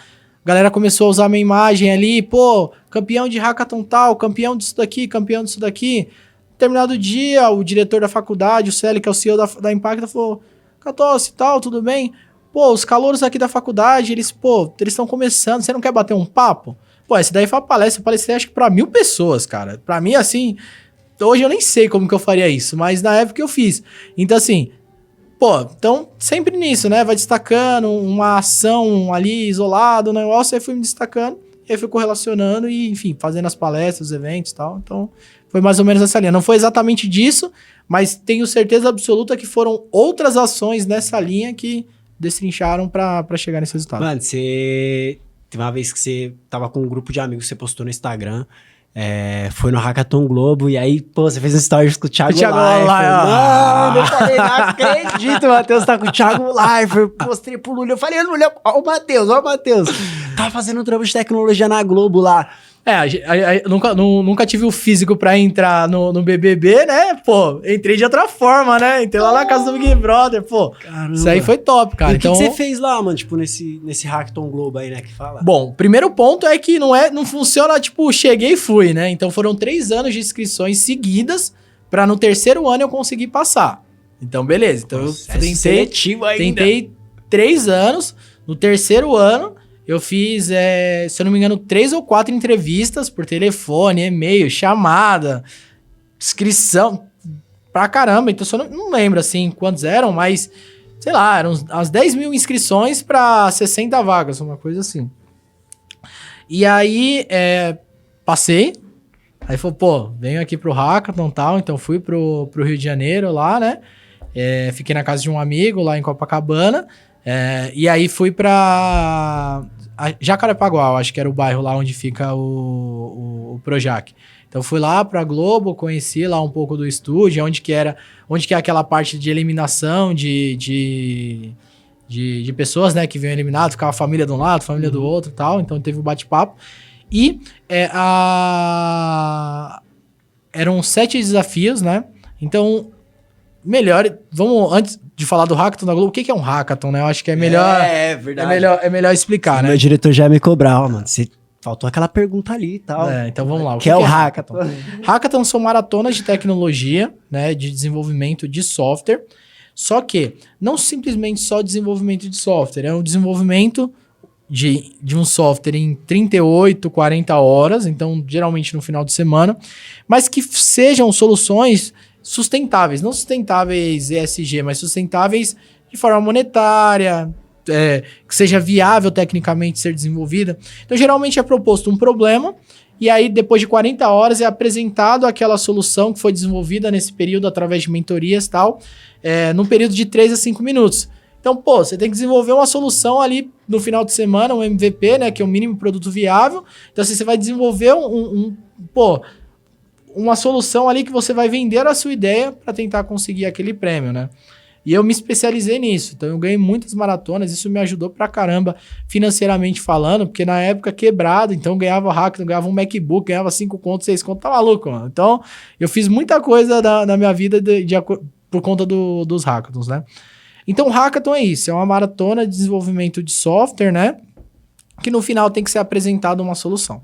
a galera começou a usar minha imagem ali, pô, campeão de hackathon tal, campeão disso daqui, campeão disso daqui. Determinado dia, o diretor da faculdade, o Célio, que é o CEO da Impacta, falou, Catossi e tal, tudo bem? Pô, os calouros aqui da faculdade, eles estão começando, você não quer bater um papo? Pô, esse daí foi uma palestra, eu palestrei acho que pra 1.000 pessoas, cara. Pra mim, assim, hoje eu nem sei como que eu faria isso, mas na época eu fiz. Então, assim, pô, então sempre nisso, né? Vai destacando uma ação ali, isolado, um negócio, aí fui me destacando, aí fui correlacionando e, enfim, fazendo as palestras, os eventos e tal, então... Foi mais ou menos essa linha. Não foi exatamente disso, mas tenho certeza absoluta que foram outras ações nessa linha que destrincharam pra chegar nesse resultado. Mano, você... Teve uma vez que você tava com um grupo de amigos que você postou no Instagram, foi no Hackathon Globo, e aí, pô, você fez um stories com o Thiago Leifert. Mano, eu falei, não acredito, o Matheus tá com o Thiago Leifert. Mostrei pro Lula, eu falei, Lula, ó o Matheus. Tava fazendo um trampo de tecnologia na Globo lá. Nunca tive o físico pra entrar no BBB, né? Pô, entrei de outra forma, né? Entrei lá na casa do Big Brother, pô. Caramba. Isso aí foi top, cara. E o que você fez lá, mano? Tipo, nesse Hackathon Globo aí, né? Que fala? Bom, primeiro ponto é que não funciona, tipo, cheguei e fui, né? Então foram 3 anos de inscrições seguidas pra no terceiro ano eu conseguir passar. Então, beleza. Então eu tentei 3 anos. No terceiro ano... Eu fiz, se eu não me engano, 3 ou 4 entrevistas por telefone, e-mail, chamada, inscrição, pra caramba. Então, eu não lembro, assim, quantos eram, mas, sei lá, eram umas 10 mil inscrições pra 60 vagas, uma coisa assim. E aí, passei. Aí falou, pô, venho aqui pro Hackathon e tal. Então, fui pro Rio de Janeiro lá, né? Fiquei na casa de um amigo lá em Copacabana. E aí fui pra Jacarepaguá, acho que era o bairro lá onde fica o Projac. Então fui lá pra Globo, conheci lá um pouco do estúdio, onde que é aquela parte de eliminação de pessoas, né, que vinham eliminadas, ficava a família de um lado, família do outro e tal, então teve um bate-papo. E eram 7 desafios, né? Então melhor... Vamos, antes de falar do hackathon da Globo, o que é um hackathon, né? Eu acho que é melhor... Verdade. É melhor explicar, né? Meu diretor já me cobrava, mano. Faltou aquela pergunta ali e tal. Então vamos lá. O que é o hackathon? Hackathon são maratonas de tecnologia, né? De desenvolvimento de software. Só que não simplesmente só desenvolvimento de software. É um desenvolvimento de um software em 38, 40 horas. Então, geralmente no final de semana. Mas que sejam soluções sustentáveis. Não sustentáveis ESG, mas sustentáveis de forma monetária, que seja viável tecnicamente ser desenvolvida. Então, geralmente é proposto um problema e aí, depois de 40 horas, é apresentado aquela solução que foi desenvolvida nesse período através de mentorias e tal, num período de 3 a 5 minutos. Então, você tem que desenvolver uma solução ali no final de semana, um MVP, né, que é o mínimo produto viável. Então, assim, você vai desenvolver uma solução ali que você vai vender a sua ideia para tentar conseguir aquele prêmio, né? E eu me especializei nisso, então eu ganhei muitas maratonas, isso me ajudou pra caramba financeiramente falando, porque na época quebrado, então ganhava hackathon, ganhava um MacBook, ganhava 5 contos, 6 contos, tá maluco, mano. Então eu fiz muita coisa na minha vida por conta dos hackathons, né? Então o hackathon é isso, é uma maratona de desenvolvimento de software, né? Que no final tem que ser apresentada uma solução.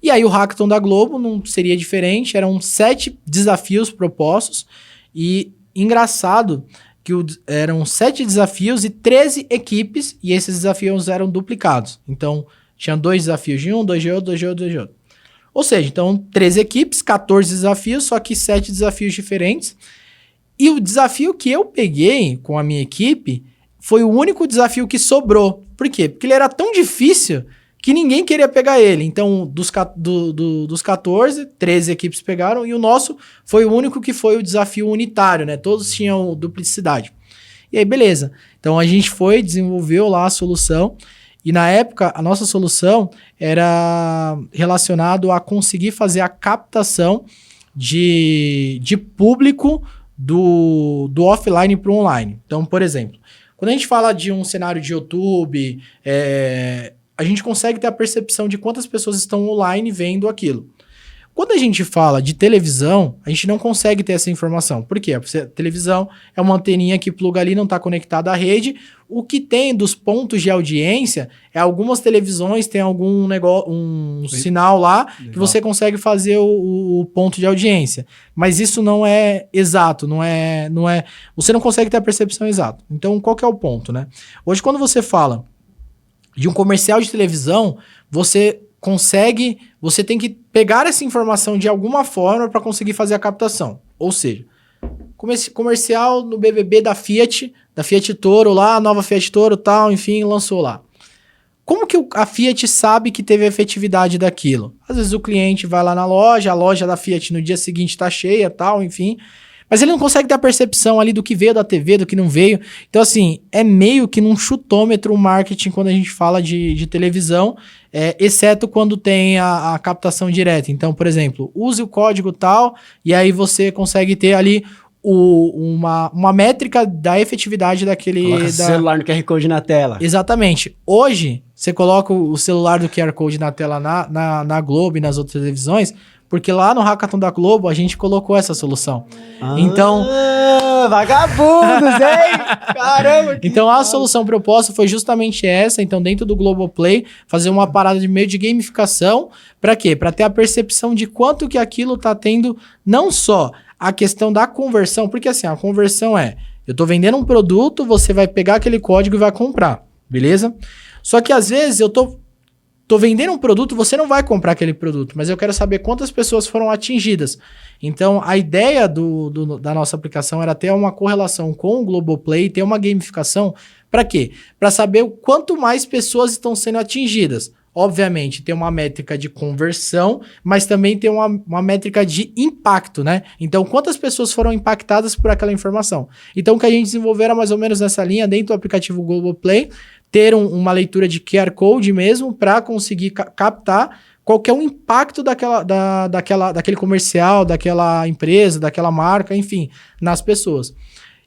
E aí o hackathon da Globo não seria diferente, eram 7 desafios propostos e engraçado que eram 7 desafios e 13 equipes, e esses desafios eram duplicados. Então, tinha 2 desafios de um, 2 de outro, 2 de outro, 2 de outro. Ou seja, então, 13 equipes, 14 desafios, só que 7 desafios diferentes. E o desafio que eu peguei com a minha equipe foi o único desafio que sobrou. Por quê? Porque ele era tão difícil que ninguém queria pegar ele. Então, dos 14, 13 equipes pegaram, e o nosso foi o único que foi o desafio unitário, né? Todos tinham duplicidade. E aí, beleza. Então, a gente desenvolveu lá a solução, e na época, a nossa solução era relacionado a conseguir fazer a captação de público do offline para o online. Então, por exemplo, quando a gente fala de um cenário de YouTube, a gente consegue ter a percepção de quantas pessoas estão online vendo aquilo. Quando a gente fala de televisão, a gente não consegue ter essa informação. Por quê? Porque a televisão é uma anteninha que pluga ali, não está conectada à rede. O que tem dos pontos de audiência é algumas televisões, tem algum sinal lá que você consegue fazer o ponto de audiência. Mas isso não é exato, não é. Você não consegue ter a percepção exata. Então, qual que é o ponto, né? Hoje, quando você fala de um comercial de televisão, você tem que pegar essa informação de alguma forma para conseguir fazer a captação. Ou seja, comercial no BBB da Fiat Toro lá, a nova Fiat Toro tal, enfim, lançou lá. Como que a Fiat sabe que teve a efetividade daquilo? Às vezes o cliente vai lá na loja, a loja da Fiat no dia seguinte tá cheia tal, enfim... Mas ele não consegue ter a percepção ali do que veio da TV, do que não veio. Então, assim, é meio que num chutômetro o marketing quando a gente fala de televisão, exceto quando tem a captação direta. Então, por exemplo, use o código tal, e aí você consegue ter ali uma métrica da efetividade daquele... Coloca o celular no QR Code na tela. Exatamente. Hoje, você coloca o celular do QR Code na tela na Globo e nas outras televisões... Porque lá no Hackathon da Globo, a gente colocou essa solução. Então... Vagabundos, hein? Caramba! Então, a solução proposta foi justamente essa. Então, dentro do Globoplay, fazer uma parada de meio de gamificação. Para quê? Para ter a percepção de quanto que aquilo tá tendo, não só a questão da conversão. Porque, assim, a conversão eu tô vendendo um produto, você vai pegar aquele código e vai comprar. Beleza? Só que, às vezes, eu tô vendendo um produto, você não vai comprar aquele produto, mas eu quero saber quantas pessoas foram atingidas. Então, a ideia da nossa aplicação era ter uma correlação com o Globoplay, ter uma gamificação. Para quê? Para saber o quanto mais pessoas estão sendo atingidas. Obviamente, tem uma métrica de conversão, mas também tem uma métrica de impacto, né? Então, quantas pessoas foram impactadas por aquela informação? Então, o que a gente desenvolveu era mais ou menos nessa linha, dentro do aplicativo Globoplay, ter uma leitura de QR Code mesmo para conseguir captar qual que é o impacto daquele comercial, daquela empresa, daquela marca, enfim, nas pessoas.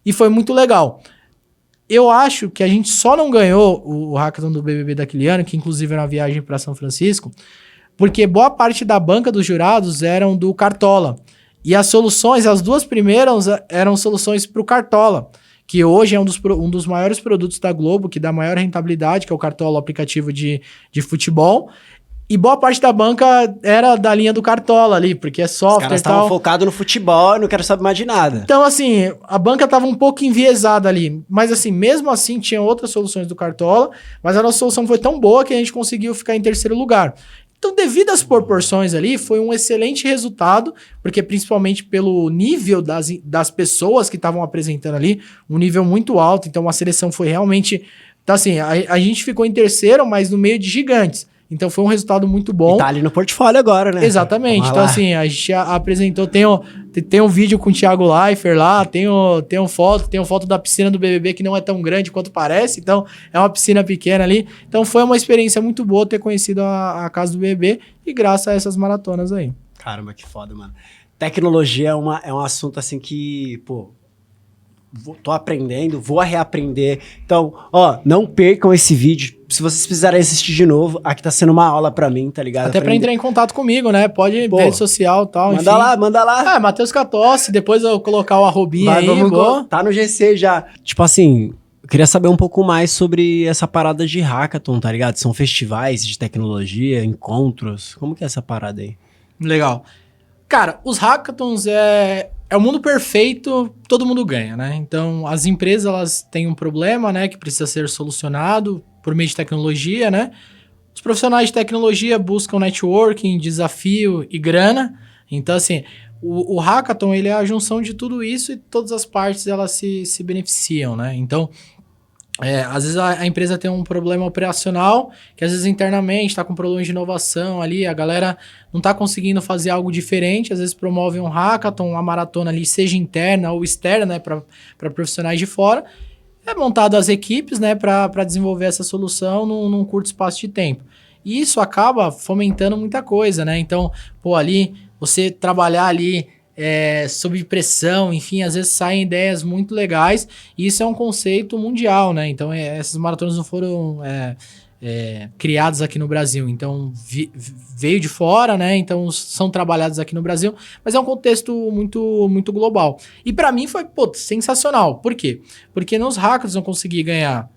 E foi muito legal. Eu acho que a gente só não ganhou o Hackathon do BBB daquele ano, que inclusive era uma viagem para São Francisco, porque boa parte da banca dos jurados eram do Cartola. E as soluções, as duas primeiras eram soluções para o Cartola, que hoje é um dos maiores produtos da Globo, que dá maior rentabilidade, que é o Cartola, o aplicativo de futebol. E boa parte da banca era da linha do Cartola ali, porque é software e tal. Os caras estavam focados no futebol, não quero saber mais de nada. Então, assim, a banca estava um pouco enviesada ali. Mas, assim, mesmo assim, tinha outras soluções do Cartola, mas a nossa solução foi tão boa que a gente conseguiu ficar em terceiro lugar. Então, devido às proporções ali, foi um excelente resultado, porque principalmente pelo nível das pessoas que estavam apresentando ali, um nível muito alto. Então, a seleção foi realmente... Então, assim, a gente ficou em terceiro, mas no meio de gigantes. Então, foi um resultado muito bom. E tá ali no portfólio agora, né? Exatamente. Então, assim, a gente apresentou... Tem um vídeo com o Thiago Leifert lá, tem foto da piscina do BBB que não é tão grande quanto parece. Então, é uma piscina pequena ali. Então, foi uma experiência muito boa ter conhecido a casa do BBB e graças a essas maratonas aí. Caramba, que foda, mano. Tecnologia é um assunto, assim, que, pô... Tô aprendendo, vou reaprender. Então, ó, não percam esse vídeo. Se vocês precisarem assistir de novo, aqui tá sendo uma aula pra mim, tá ligado? Até pra entrar em contato comigo, né? Pode rede social e tal, enfim. Manda lá. Matheus Catossi, depois eu colocar o arrobinha aí, tá no GC já. Tipo assim, eu queria saber um pouco mais sobre essa parada de hackathon, tá ligado? São festivais de tecnologia, encontros. Como que é essa parada aí? Legal. Cara, os hackathons é o mundo perfeito, todo mundo ganha, né? Então, as empresas, elas têm um problema, né? Que precisa ser solucionado por meio de tecnologia, né? Os profissionais de tecnologia buscam networking, desafio e grana. Então, assim, o hackathon, ele é a junção de tudo isso e todas as partes, elas se beneficiam, né? Então... às vezes a empresa tem um problema operacional, que às vezes internamente está com problemas de inovação ali, a galera não está conseguindo fazer algo diferente, às vezes promove um hackathon, uma maratona ali, seja interna ou externa, né, para profissionais de fora, é montado as equipes, né, para desenvolver essa solução num curto espaço de tempo. E isso acaba fomentando muita coisa, né? Então, ali, você trabalhar ali sob pressão, enfim, às vezes saem ideias muito legais, e isso é um conceito mundial, né? Então, essas maratonas não foram criadas aqui no Brasil, então veio de fora, né? Então, são trabalhadas aqui no Brasil, mas é um contexto muito, muito global. E para mim foi, sensacional. Por quê? Porque nos hackers eu consegui ganhar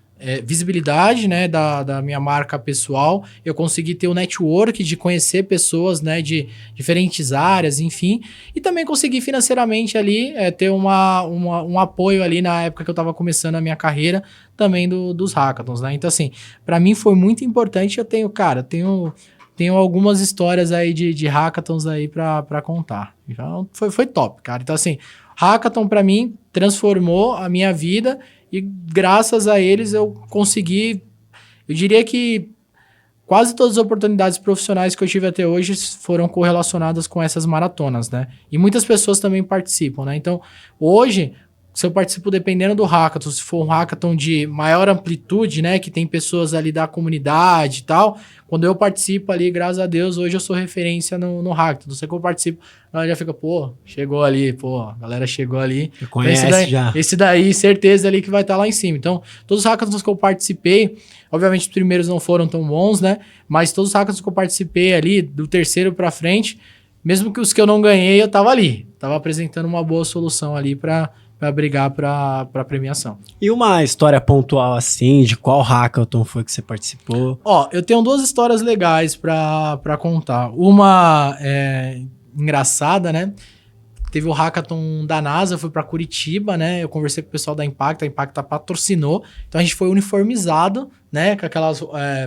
visibilidade, né, da minha marca pessoal, eu consegui ter o network de conhecer pessoas, né, de diferentes áreas, enfim, e também consegui financeiramente ali ter um apoio ali na época que eu estava começando a minha carreira, também dos hackathons, né, então assim, para mim foi muito importante, eu tenho algumas histórias aí de hackathons aí para contar, então foi top, cara, então assim, hackathon para mim transformou a minha vida. E graças a eles eu consegui, eu diria que quase todas as oportunidades profissionais que eu tive até hoje foram correlacionadas com essas maratonas, né? E muitas pessoas também participam, né? Então, hoje, se eu participo dependendo do hackathon, se for um hackathon de maior amplitude, né? Que tem pessoas ali da comunidade e tal, quando eu participo ali, graças a Deus, hoje eu sou referência no hackathon. Não sei que eu participo, ela já fica, chegou ali, a galera chegou ali. Conhece esse daí, já. Esse daí, certeza ali que vai estar lá em cima. Então, todos os hackathons que eu participei, obviamente os primeiros não foram tão bons, né? Mas todos os hackathons que eu participei ali, do terceiro pra frente, mesmo que os que eu não ganhei, eu tava ali. Tava apresentando uma boa solução ali pra brigar pra premiação. E uma história pontual assim, de qual hackathon foi que você participou? Eu tenho duas histórias legais pra contar. Uma engraçada, né? Teve o hackathon da NASA, eu fui pra Curitiba, né? Eu conversei com o pessoal da Impacta, a Impacta patrocinou. Então a gente foi uniformizado, né? Com aquelas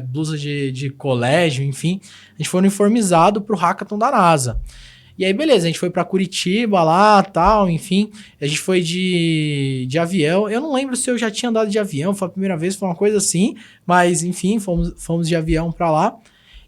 blusas de colégio, enfim. A gente foi uniformizado pro hackathon da NASA. E aí, beleza, a gente foi pra Curitiba lá, tal, enfim. A gente foi de avião. Eu não lembro se eu já tinha andado de avião, foi a primeira vez, foi uma coisa assim. Mas, enfim, fomos de avião pra lá.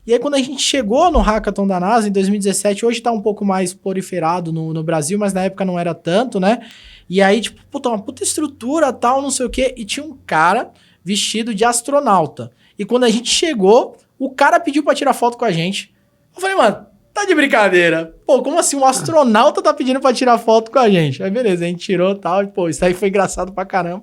E aí, quando a gente chegou no hackathon da NASA, em 2017, hoje tá um pouco mais proliferado no Brasil, mas na época não era tanto, né? E aí, tipo, uma puta estrutura, tal, não sei o quê. E tinha um cara vestido de astronauta. E quando a gente chegou, o cara pediu pra tirar foto com a gente. Eu falei, mano, tá de brincadeira. Como assim um astronauta tá pedindo pra tirar foto com a gente? Aí beleza, a gente tirou e tal. Isso aí foi engraçado pra caramba.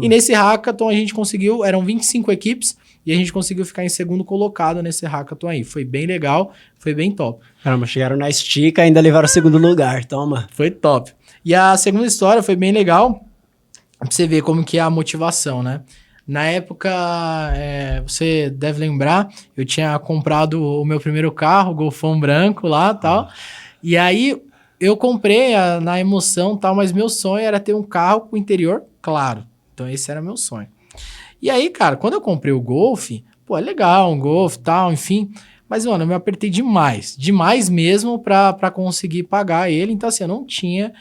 E nesse hackathon a gente conseguiu, eram 25 equipes, e a gente conseguiu ficar em segundo colocado nesse hackathon aí. Foi bem legal, foi bem top. Caramba, chegaram na estica e ainda levaram o segundo lugar, toma. Foi top. E a segunda história foi bem legal, pra você ver como que é a motivação, né? Na época, você deve lembrar, eu tinha comprado o meu primeiro carro, o Golfão branco lá e tal. E aí, eu comprei na emoção e tal, mas meu sonho era ter um carro com interior claro. Então, esse era meu sonho. E aí, cara, quando eu comprei o Golf, pô, é legal, um Golf e tal, enfim. Mas, mano, eu me apertei demais mesmo pra conseguir pagar ele. Então, assim, eu não tinha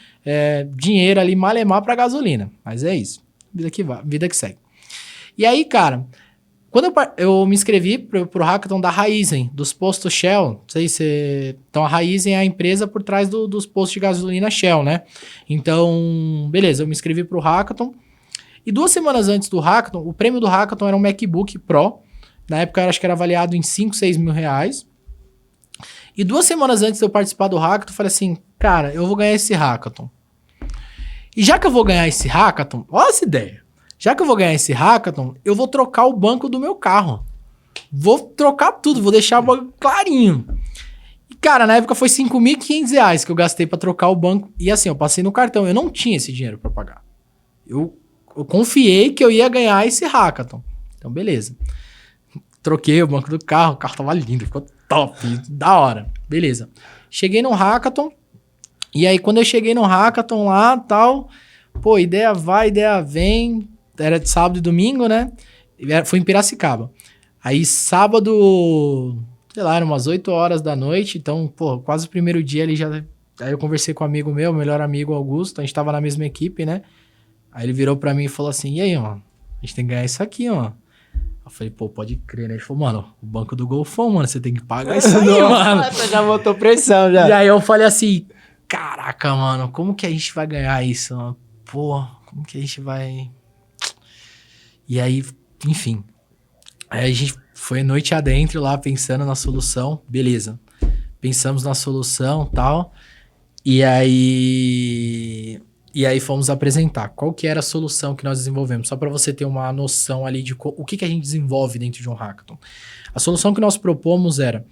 dinheiro ali malemar pra gasolina. Mas é isso, vida que segue. E aí, cara, quando eu me inscrevi pro hackathon da Raízen, dos postos Shell, não sei se... Então, a Raízen é a empresa por trás dos postos de gasolina Shell, né? Então, beleza, eu me inscrevi pro hackathon. E 2 semanas antes do hackathon, o prêmio do hackathon era um MacBook Pro. Na época, eu acho que era avaliado em 5, 6 mil reais. E 2 semanas antes de eu participar do hackathon, eu falei assim, cara, eu vou ganhar esse hackathon. E já que eu vou ganhar esse hackathon, olha essa ideia. Já que eu vou ganhar esse hackathon, eu vou trocar o banco do meu carro. Vou trocar tudo, vou deixar o banco clarinho. E, cara, na época foi R$5.500 que eu gastei pra trocar o banco. E assim, eu passei no cartão, eu não tinha esse dinheiro pra pagar. Eu confiei que eu ia ganhar esse hackathon. Então, beleza. Troquei o banco do carro, o carro tava lindo, ficou top, da hora. Beleza. Cheguei no hackathon, e aí quando eu cheguei no hackathon lá, tal, pô, ideia vai, ideia vem, era de sábado e domingo, né? Foi em Piracicaba. Aí sábado, sei lá, eram umas 8 horas da noite, então, pô, quase o primeiro dia ali já... Aí eu conversei com um amigo meu, melhor amigo Augusto, a gente tava na mesma equipe, né? Aí ele virou pra mim e falou assim, e aí, mano, a gente tem que ganhar isso aqui, mano. Eu falei, pô, pode crer, né? Ele falou, mano, o banco do Golfão, mano, você tem que pagar isso aí, mano. Você já botou pressão, já. E aí eu falei assim, caraca, mano, como que a gente vai ganhar isso, mano? Pô, como que a gente vai... E aí, enfim. Aí a gente foi noite adentro lá, pensando na solução. Beleza. Pensamos na solução e tal. E aí fomos apresentar qual que era a solução que nós desenvolvemos, só para você ter uma noção ali de o que a gente desenvolve dentro de um hackathon. A solução que nós propomos era...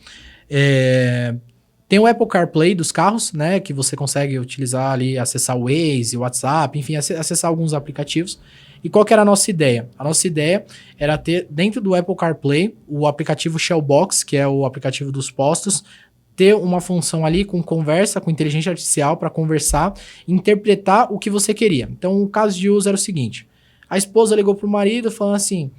tem o Apple CarPlay dos carros, né, que você consegue utilizar ali, acessar o Waze, o WhatsApp, enfim, acessar alguns aplicativos. E qual que era a nossa ideia? A nossa ideia era ter, dentro do Apple CarPlay, o aplicativo Shellbox, que é o aplicativo dos postos, ter uma função ali com conversa, com inteligência artificial para conversar, interpretar o que você queria. Então, o caso de uso era o seguinte. A esposa ligou pro marido falando assim,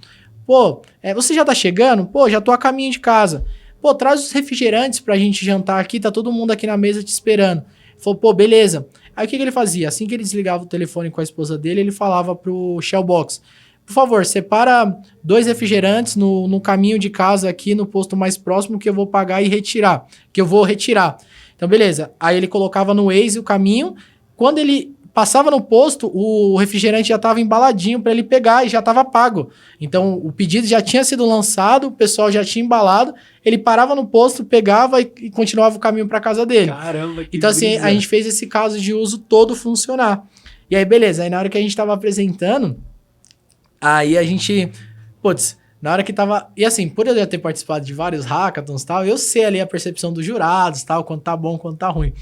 pô, você já tá chegando? Pô, já tô a caminho de casa. Pô, traz os refrigerantes pra gente jantar aqui, tá todo mundo aqui na mesa te esperando. Ele falou, pô, beleza. Aí o que ele fazia? Assim que ele desligava o telefone com a esposa dele, ele falava pro Shellbox, por favor, separa 2 refrigerantes no caminho de casa aqui no posto mais próximo que eu vou pagar e retirar. Que eu vou retirar. Então, beleza. Aí ele colocava no Waze o caminho. Quando ele passava no posto, o refrigerante já estava embaladinho para ele pegar e já estava pago. Então, o pedido já tinha sido lançado, o pessoal já tinha embalado, ele parava no posto, pegava e continuava o caminho para casa dele. Caramba, que então, assim, brisa. a gente fez esse caso de uso todo funcionar. E aí, beleza. Aí, na hora que a gente estava apresentando, aí a gente... Putz, na hora que tava... E assim, por eu já ter participado de vários hackathons e tal, eu sei ali a percepção dos jurados, tal, quando tá bom, quando tá ruim.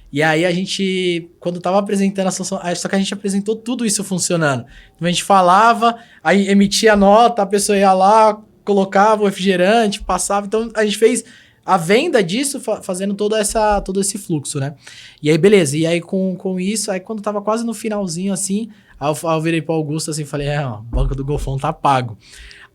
E aí a gente, quando tava apresentando a solução, só que a gente apresentou tudo isso funcionando. Então a gente falava, aí emitia a nota, a pessoa ia lá, colocava o refrigerante, passava. Então a gente fez a venda disso, fazendo todo esse fluxo, né? E aí beleza, e aí com isso, aí quando tava quase no finalzinho assim, aí eu virei pro Augusto assim, falei, ó, o banco do Golfão tá pago.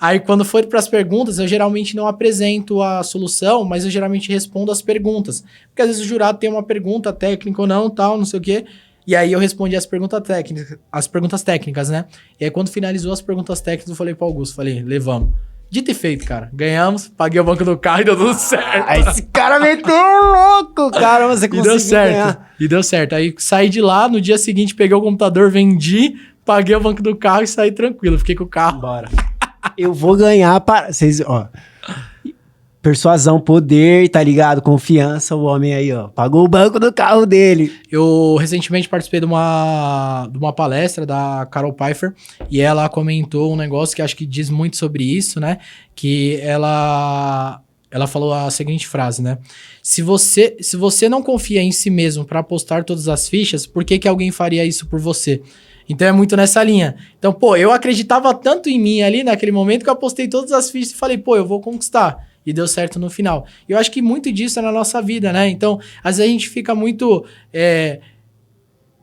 Aí, quando for para as perguntas, eu geralmente não apresento a solução, mas eu geralmente respondo as perguntas. Porque às vezes o jurado tem uma pergunta técnica ou não, tal, não sei o quê. E aí eu respondi as perguntas técnicas, né? E aí, quando finalizou as perguntas técnicas, eu falei para o Augusto, falei, levamos. Dito e feito, cara. Ganhamos, paguei o banco do carro e deu tudo certo. Esse cara meteu louco, cara. Você conseguiu deu certo. ganhar. E deu certo. Aí saí de lá, no dia seguinte peguei o computador, vendi, paguei o banco do carro e saí tranquilo. Fiquei com o carro. Bora. Eu vou ganhar para... Vocês, ó... persuasão, poder, tá ligado? Confiança, o homem aí, ó, pagou o banco do carro dele. Eu recentemente participei de uma palestra da Carol Pfeiffer e ela comentou um negócio que acho que diz muito sobre isso, né? Que ela falou a seguinte frase, né? Se você não confia em si mesmo para apostar todas as fichas, por que alguém faria isso por você? Então é muito nessa linha. Então, pô, eu acreditava tanto em mim ali naquele momento que eu apostei todas as fichas e falei, pô, eu vou conquistar. E deu certo no final. E eu acho que muito disso é na nossa vida, né? Então, às vezes a gente fica muito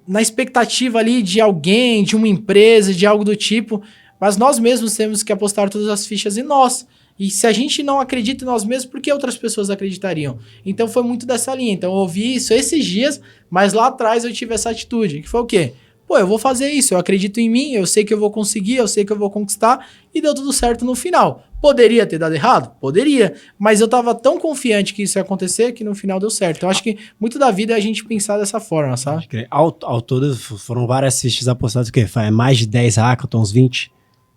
na expectativa ali de alguém, de uma empresa, de algo do tipo, mas nós mesmos temos que apostar todas as fichas em nós. E se a gente não acredita em nós mesmos, por que outras pessoas acreditariam? Então foi muito dessa linha. Então eu ouvi isso esses dias, mas lá atrás eu tive essa atitude, que foi o quê? Pô, eu vou fazer isso, eu acredito em mim, eu sei que eu vou conseguir, eu sei que eu vou conquistar, e deu tudo certo no final. Poderia ter dado errado? Poderia, mas eu tava tão confiante que isso ia acontecer que no final deu certo. Eu acho que muito da vida é a gente pensar dessa forma, sabe? Ao todo, foram várias fichas apostadas, o quê? Mais de 10 hackathons, 20?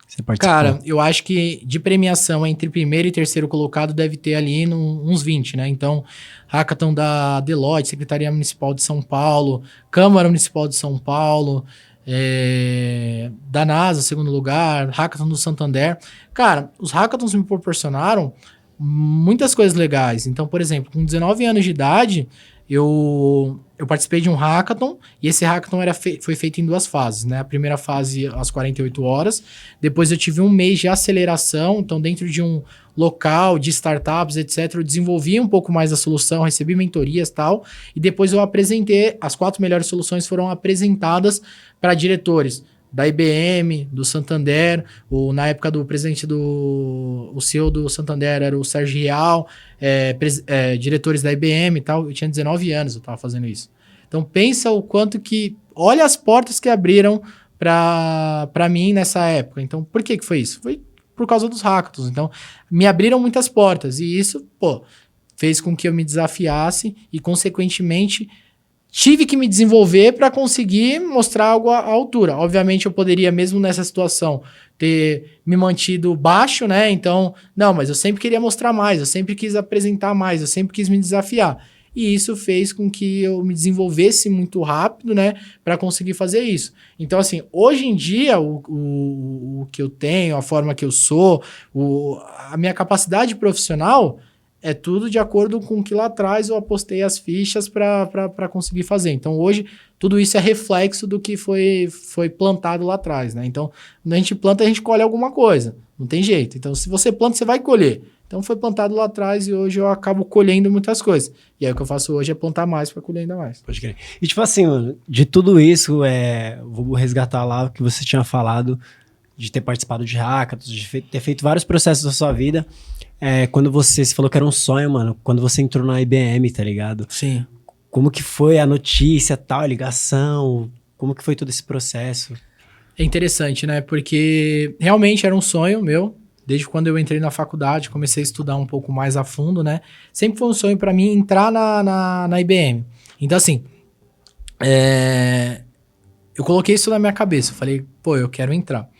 Você participou? Cara, eu acho que de premiação entre primeiro e terceiro colocado deve ter ali uns 20, né? Então, hackathon da Deloitte, Secretaria Municipal de São Paulo, Câmara Municipal de São Paulo, da NASA, segundo lugar, hackathon do Santander. Cara, os hackathons me proporcionaram muitas coisas legais. Então, por exemplo, com 19 anos de idade, eu participei de um hackathon, e esse hackathon foi feito em 2 fases, né? A primeira fase, às 48 horas. Depois eu tive um mês de aceleração. Então, dentro de um local de startups, etc., eu desenvolvi um pouco mais a solução, recebi mentorias e tal. E depois eu apresentei, as 4 melhores soluções foram apresentadas para diretores da IBM, do Santander, na época do presidente o CEO do Santander era o Sérgio Rial, diretores da IBM e tal. Eu tinha 19 anos, eu estava fazendo isso. Então pensa o quanto que... Olha as portas que abriram para mim nessa época. Então por que foi isso? Foi por causa dos hackathons. Então me abriram muitas portas e isso, pô, fez com que eu me desafiasse e, consequentemente, tive que me desenvolver para conseguir mostrar algo à altura. Obviamente, eu poderia, mesmo nessa situação, ter me mantido baixo, né? Então, não, mas eu sempre queria mostrar mais, eu sempre quis apresentar mais, eu sempre quis me desafiar. E isso fez com que eu me desenvolvesse muito rápido, né? Para conseguir fazer isso. Então, assim, hoje em dia, o que eu tenho, a forma que eu sou, a minha capacidade profissional... É tudo de acordo com o que lá atrás eu apostei as fichas para conseguir fazer. Então, hoje, tudo isso é reflexo do que foi plantado lá atrás, né? Então, quando a gente planta, a gente colhe alguma coisa. Não tem jeito. Então, se você planta, você vai colher. Então, foi plantado lá atrás e hoje eu acabo colhendo muitas coisas. E aí, o que eu faço hoje é plantar mais para colher ainda mais. Pode crer. E, tipo assim, mano, de tudo isso, vou resgatar lá o que você tinha falado de ter participado de hackathons, de ter feito vários processos da sua vida. Quando você falou que era um sonho, mano, quando você entrou na IBM, tá ligado? Sim. Como que foi a notícia, tal, a ligação? Como que foi todo esse processo? É interessante, né? Porque realmente era um sonho meu. Desde quando eu entrei na faculdade, comecei a estudar um pouco mais a fundo, né? Sempre foi um sonho para mim entrar na IBM. Então, assim, eu coloquei isso na minha cabeça. Eu falei, pô, eu quero entrar.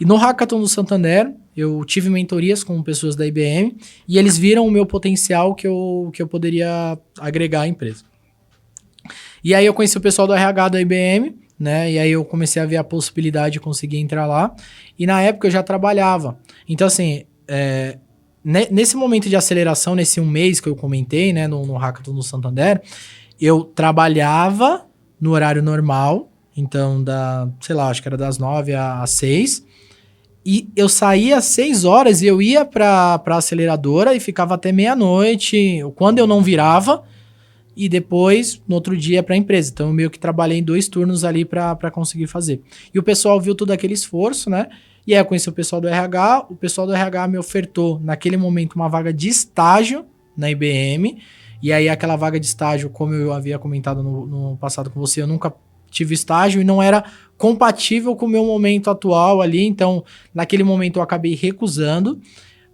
E no Hackathon do Santander, eu tive mentorias com pessoas da IBM e eles viram o meu potencial que eu poderia agregar à empresa. E aí eu conheci o pessoal do RH da IBM, né? E aí eu comecei a ver a possibilidade de conseguir entrar lá. E na época eu já trabalhava. Então, assim, nesse momento de aceleração, nesse um mês que eu comentei, né? No Hackathon do Santander, eu trabalhava no horário normal. Então, sei lá, acho que era das 9 às 6. E eu saía às 6 horas e eu ia pra aceleradora e ficava até meia-noite, quando eu não virava, e depois, no outro dia, pra empresa. Então, eu meio que trabalhei em 2 turnos ali pra conseguir fazer. E o pessoal viu todo aquele esforço, né? E aí eu conheci o pessoal do RH, o pessoal do RH me ofertou, naquele momento, uma vaga de estágio na IBM, e aí aquela vaga de estágio, como eu havia comentado no passado com você, eu nunca tive estágio e não era compatível com o meu momento atual ali, então naquele momento eu acabei recusando,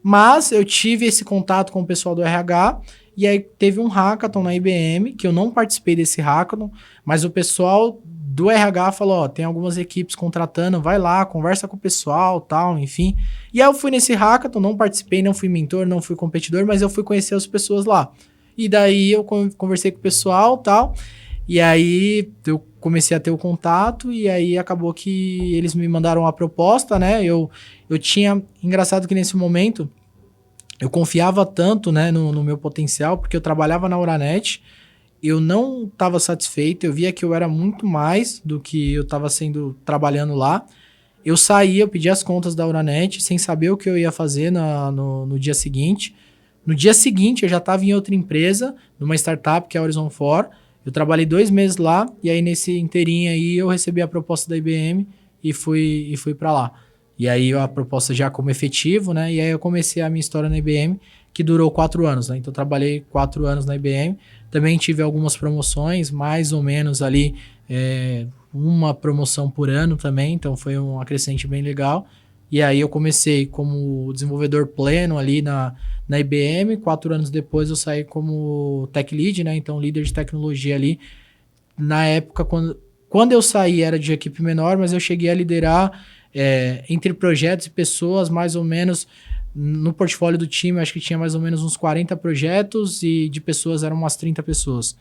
mas eu tive esse contato com o pessoal do RH e aí teve um hackathon na IBM, que eu não participei desse hackathon, mas o pessoal do RH falou, ó, tem algumas equipes contratando, vai lá, conversa com o pessoal, tal, enfim. E aí eu fui nesse hackathon, não participei, não fui mentor, não fui competidor, mas eu fui conhecer as pessoas lá. E daí eu conversei com o pessoal, tal, e aí eu comecei a ter o contato, e aí acabou que eles me mandaram a proposta, né? Eu tinha... Engraçado que nesse momento eu confiava tanto, né, no meu potencial, porque eu trabalhava na Oranet, eu não estava satisfeito, eu via que eu era muito mais do que eu estava trabalhando lá. Eu saí, eu pedi as contas da Oranet, sem saber o que eu ia fazer no dia seguinte. No dia seguinte, eu já estava em outra empresa, numa startup, que é a Horizon 4. Eu trabalhei 2 meses lá, e aí nesse inteirinho aí eu recebi a proposta da IBM e fui para lá. E aí a proposta já como efetivo, né? E aí eu comecei a minha história na IBM, que durou 4 anos, né? Então eu trabalhei 4 anos na IBM. Também tive algumas promoções, mais ou menos ali, uma promoção por ano também. Então foi uma crescente bem legal. E aí eu comecei como desenvolvedor pleno ali na IBM. 4 anos depois eu saí como tech lead, né? Então líder de tecnologia ali. Na época, quando eu saí era de equipe menor, mas eu cheguei a liderar entre projetos e pessoas, mais ou menos, no portfólio do time, acho que tinha mais ou menos uns 40 projetos e de pessoas eram umas 30 pessoas.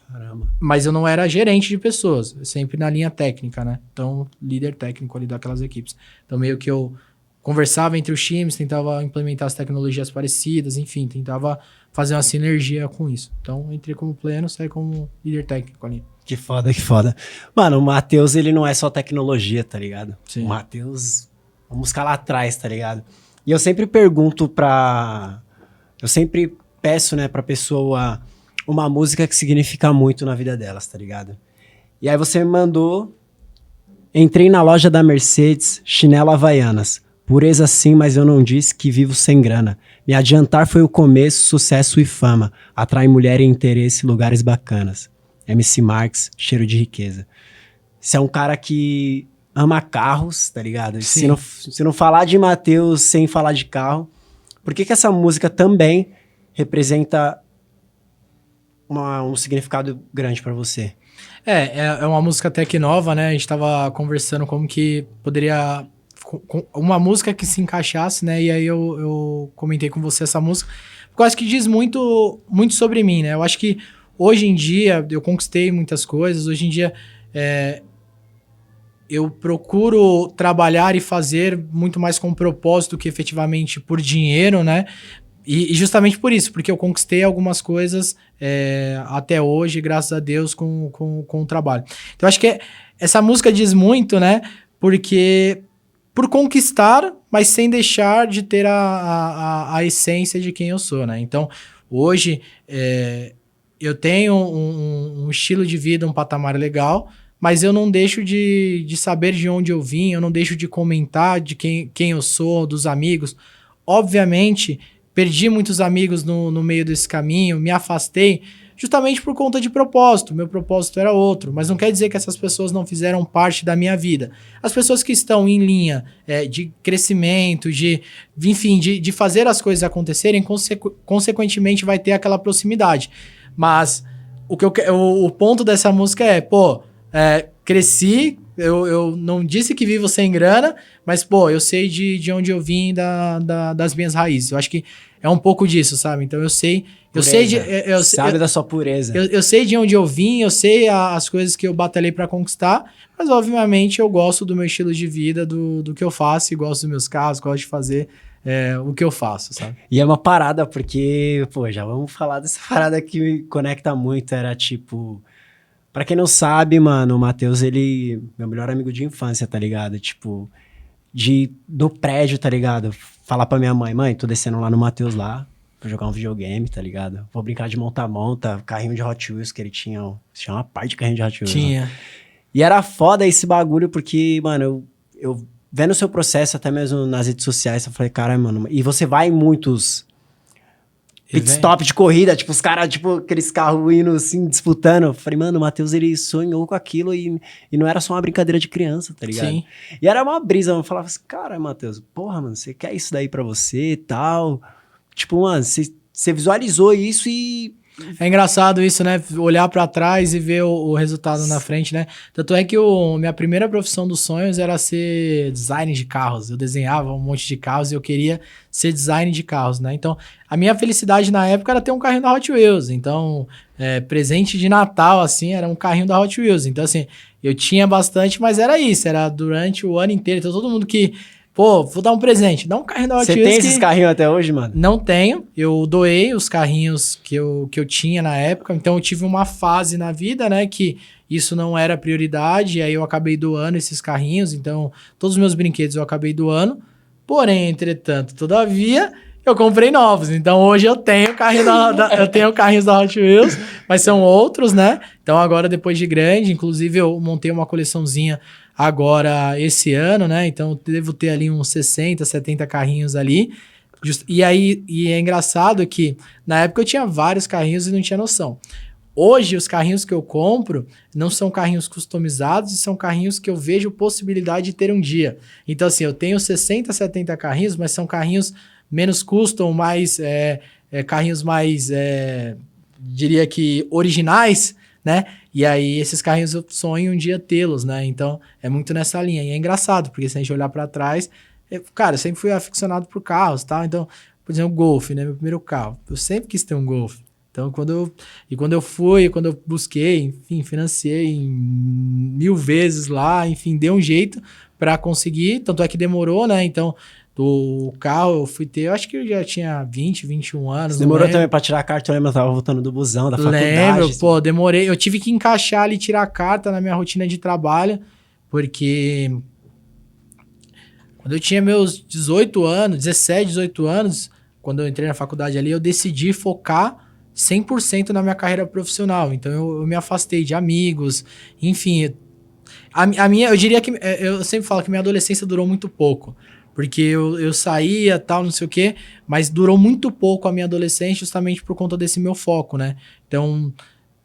Caramba. Mas eu não era gerente de pessoas, sempre na linha técnica, né? Então, líder técnico ali daquelas equipes. Então, meio que eu conversava entre os times, tentava implementar as tecnologias parecidas, enfim, tentava fazer uma sinergia com isso. Então, entrei como pleno, saí como líder técnico ali. Que foda, que foda. Mano, o Matheus, ele não é só tecnologia, tá ligado? Sim. O Matheus, vamos buscar lá atrás, tá ligado? E eu sempre pergunto eu sempre peço, né, pra pessoa uma música que significa muito na vida delas, tá ligado? E aí você me mandou, entrei na loja da Mercedes, chinelo Havaianas. Pureza sim, mas eu não disse que vivo sem grana. Me adiantar foi o começo, sucesso e fama. Atrai mulher e interesse, lugares bacanas. MC Marx, cheiro de riqueza. Você é um cara que ama carros, tá ligado? Se não falar de Matheus sem falar de carro, por que essa música também representa um significado grande pra você? É uma música até que nova, né? A gente tava conversando como que poderia... Uma música que se encaixasse, né? E aí eu comentei com você essa música, porque eu acho que diz muito, muito sobre mim, né? Eu acho que hoje em dia, eu conquistei muitas coisas. Hoje em dia, eu procuro trabalhar e fazer muito mais com propósito que efetivamente por dinheiro, né? E justamente por isso, porque eu conquistei algumas coisas até hoje, graças a Deus, com o trabalho. Então, acho que essa música diz muito, né? Porque por conquistar, mas sem deixar de ter a essência de quem eu sou, né? Então, hoje... eu tenho um estilo de vida, um patamar legal, mas eu não deixo de saber de onde eu vim, eu não deixo de comentar de quem eu sou, dos amigos. Obviamente, perdi muitos amigos no meio desse caminho, me afastei, justamente por conta de propósito. Meu propósito era outro, mas não quer dizer que essas pessoas não fizeram parte da minha vida. As pessoas que estão em linha de crescimento, enfim, de fazer as coisas acontecerem, consequentemente vai ter aquela proximidade. Mas o ponto dessa música cresci, eu não disse que vivo sem grana, mas, eu sei de onde eu vim, das minhas raízes. Eu acho que é um pouco disso, sabe? Então, eu sei... Sabe da sua pureza. Eu sei de onde eu vim, eu sei as coisas que eu batalhei pra conquistar, mas, obviamente, eu gosto do meu estilo de vida, do que eu faço, e gosto dos meus carros, gosto de fazer... o que eu faço, sabe? E é uma parada, porque, já vamos falar dessa parada que me conecta muito, era tipo... Pra quem não sabe, mano, o Matheus, ele... Meu melhor amigo de infância, tá ligado? Tipo, do prédio, tá ligado? Falar pra minha mãe, tô descendo lá no Matheus lá, pra jogar um videogame, tá ligado? Vou brincar de monta-monta, carrinho de Hot Wheels que ele tinha, uma parte de carrinho de Hot Wheels. Tinha. Né? E era foda esse bagulho, porque, mano, eu vendo o seu processo, até mesmo nas redes sociais, eu falei, cara, mano... E você vai em muitos pit stop de corrida, tipo, os caras, tipo, aqueles carros indo, assim, disputando. Eu falei, mano, o Matheus, ele sonhou com aquilo e não era só uma brincadeira de criança, tá ligado? Sim. E era uma brisa, eu falava assim, cara, Matheus, porra, mano, você quer isso daí pra você e tal? Tipo, mano, você visualizou isso e É engraçado isso, né? Olhar pra trás e ver o resultado na frente, né? Tanto é que minha primeira profissão dos sonhos era ser design de carros. Eu desenhava um monte de carros e eu queria ser design de carros, né? Então, a minha felicidade na época era ter um carrinho da Hot Wheels. Então, presente de Natal, assim, era um carrinho da Hot Wheels. Então, assim, eu tinha bastante, mas era isso. Era durante o ano inteiro. Então, todo mundo que... Pô, vou dar um presente. Dá um carrinho da Hot Wheels. Você tem esses carrinhos até hoje, mano? Não tenho. Eu doei os carrinhos que eu tinha na época. Então, eu tive uma fase na vida, né? Que isso não era prioridade. E aí, eu acabei doando esses carrinhos. Então, todos os meus brinquedos eu acabei doando. Porém, entretanto, todavia, eu comprei novos. Então, hoje eu tenho eu tenho carrinhos da Hot Wheels. Mas são outros, né? Então, agora, depois de grande, inclusive, eu montei uma coleçãozinha agora esse ano, né? Então devo ter ali uns 60, 70 carrinhos ali. E é engraçado que na época eu tinha vários carrinhos e não tinha noção. Hoje os carrinhos que eu compro não são carrinhos customizados e são carrinhos que eu vejo possibilidade de ter um dia. Então assim, eu tenho 60, 70 carrinhos, mas são carrinhos menos custom, mais carrinhos mais, diria que originais, né? E aí, esses carrinhos eu sonho um dia tê-los, né? Então, é muito nessa linha. E é engraçado, porque se a gente olhar para trás... cara, eu sempre fui aficionado por carros, tá? Então, por exemplo, o Golf, né? Meu primeiro carro. Eu sempre quis ter um Golf. Então, quando eu busquei, enfim, financiei 1000 vezes lá, enfim, dei um jeito para conseguir. Tanto é que demorou, né? Então... do carro eu fui ter, eu acho que eu já tinha 20, 21 anos. Você demorou também pra tirar a carta, eu lembro, eu tava voltando do busão, da faculdade. Lembro, assim. pô, demorei. Eu tive que encaixar ali, tirar a carta na minha rotina de trabalho, porque quando eu tinha meus 18 anos, 17, 18 anos, quando eu entrei na faculdade ali, eu decidi focar 100% na minha carreira profissional. Então eu me afastei de amigos, enfim. A minha, eu diria que, eu sempre falo que minha adolescência durou muito pouco. Porque eu saía, tal, não sei o quê, mas durou muito pouco a minha adolescência justamente por conta desse meu foco, né? Então,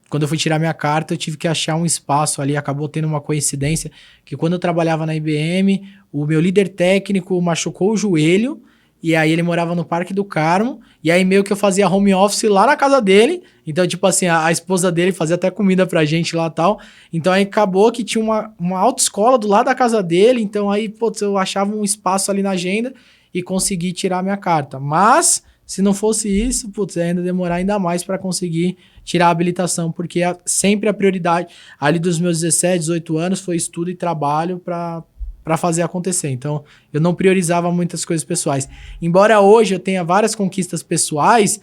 quando eu fui tirar minha carta, eu tive que achar um espaço ali, acabou tendo uma coincidência, que quando eu trabalhava na IBM, o meu líder técnico machucou o joelho, e aí ele morava no Parque do Carmo, e aí meio que eu fazia home office lá na casa dele, então tipo assim, a esposa dele fazia até comida pra gente lá e tal, então aí acabou que tinha uma autoescola do lado da casa dele, então aí, putz, eu achava um espaço ali na agenda e consegui tirar a minha carta, mas se não fosse isso, putz, ainda demorar ainda mais para conseguir tirar a habilitação, porque sempre a prioridade ali dos meus 17, 18 anos foi estudo e trabalho para fazer acontecer. Então, eu não priorizava muitas coisas pessoais. Embora hoje eu tenha várias conquistas pessoais,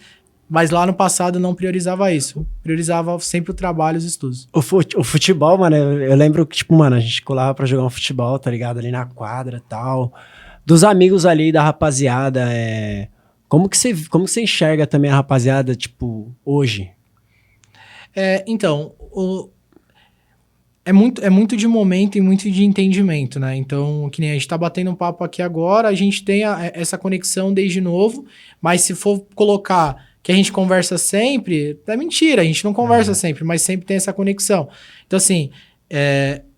mas lá no passado eu não priorizava isso. Eu priorizava sempre o trabalho e os estudos. O futebol, mano, eu lembro que, tipo, mano, a gente colava pra jogar um futebol, tá ligado? Ali na quadra e tal. Dos amigos ali, da rapaziada, como que você enxerga também a rapaziada, tipo, hoje? Então, é muito de momento e muito de entendimento, né? Então, que nem a gente tá batendo um papo aqui agora, a gente tem essa conexão desde novo, mas se for colocar que a gente conversa sempre, é mentira, a gente não conversa sempre, mas sempre tem essa conexão. Então, assim,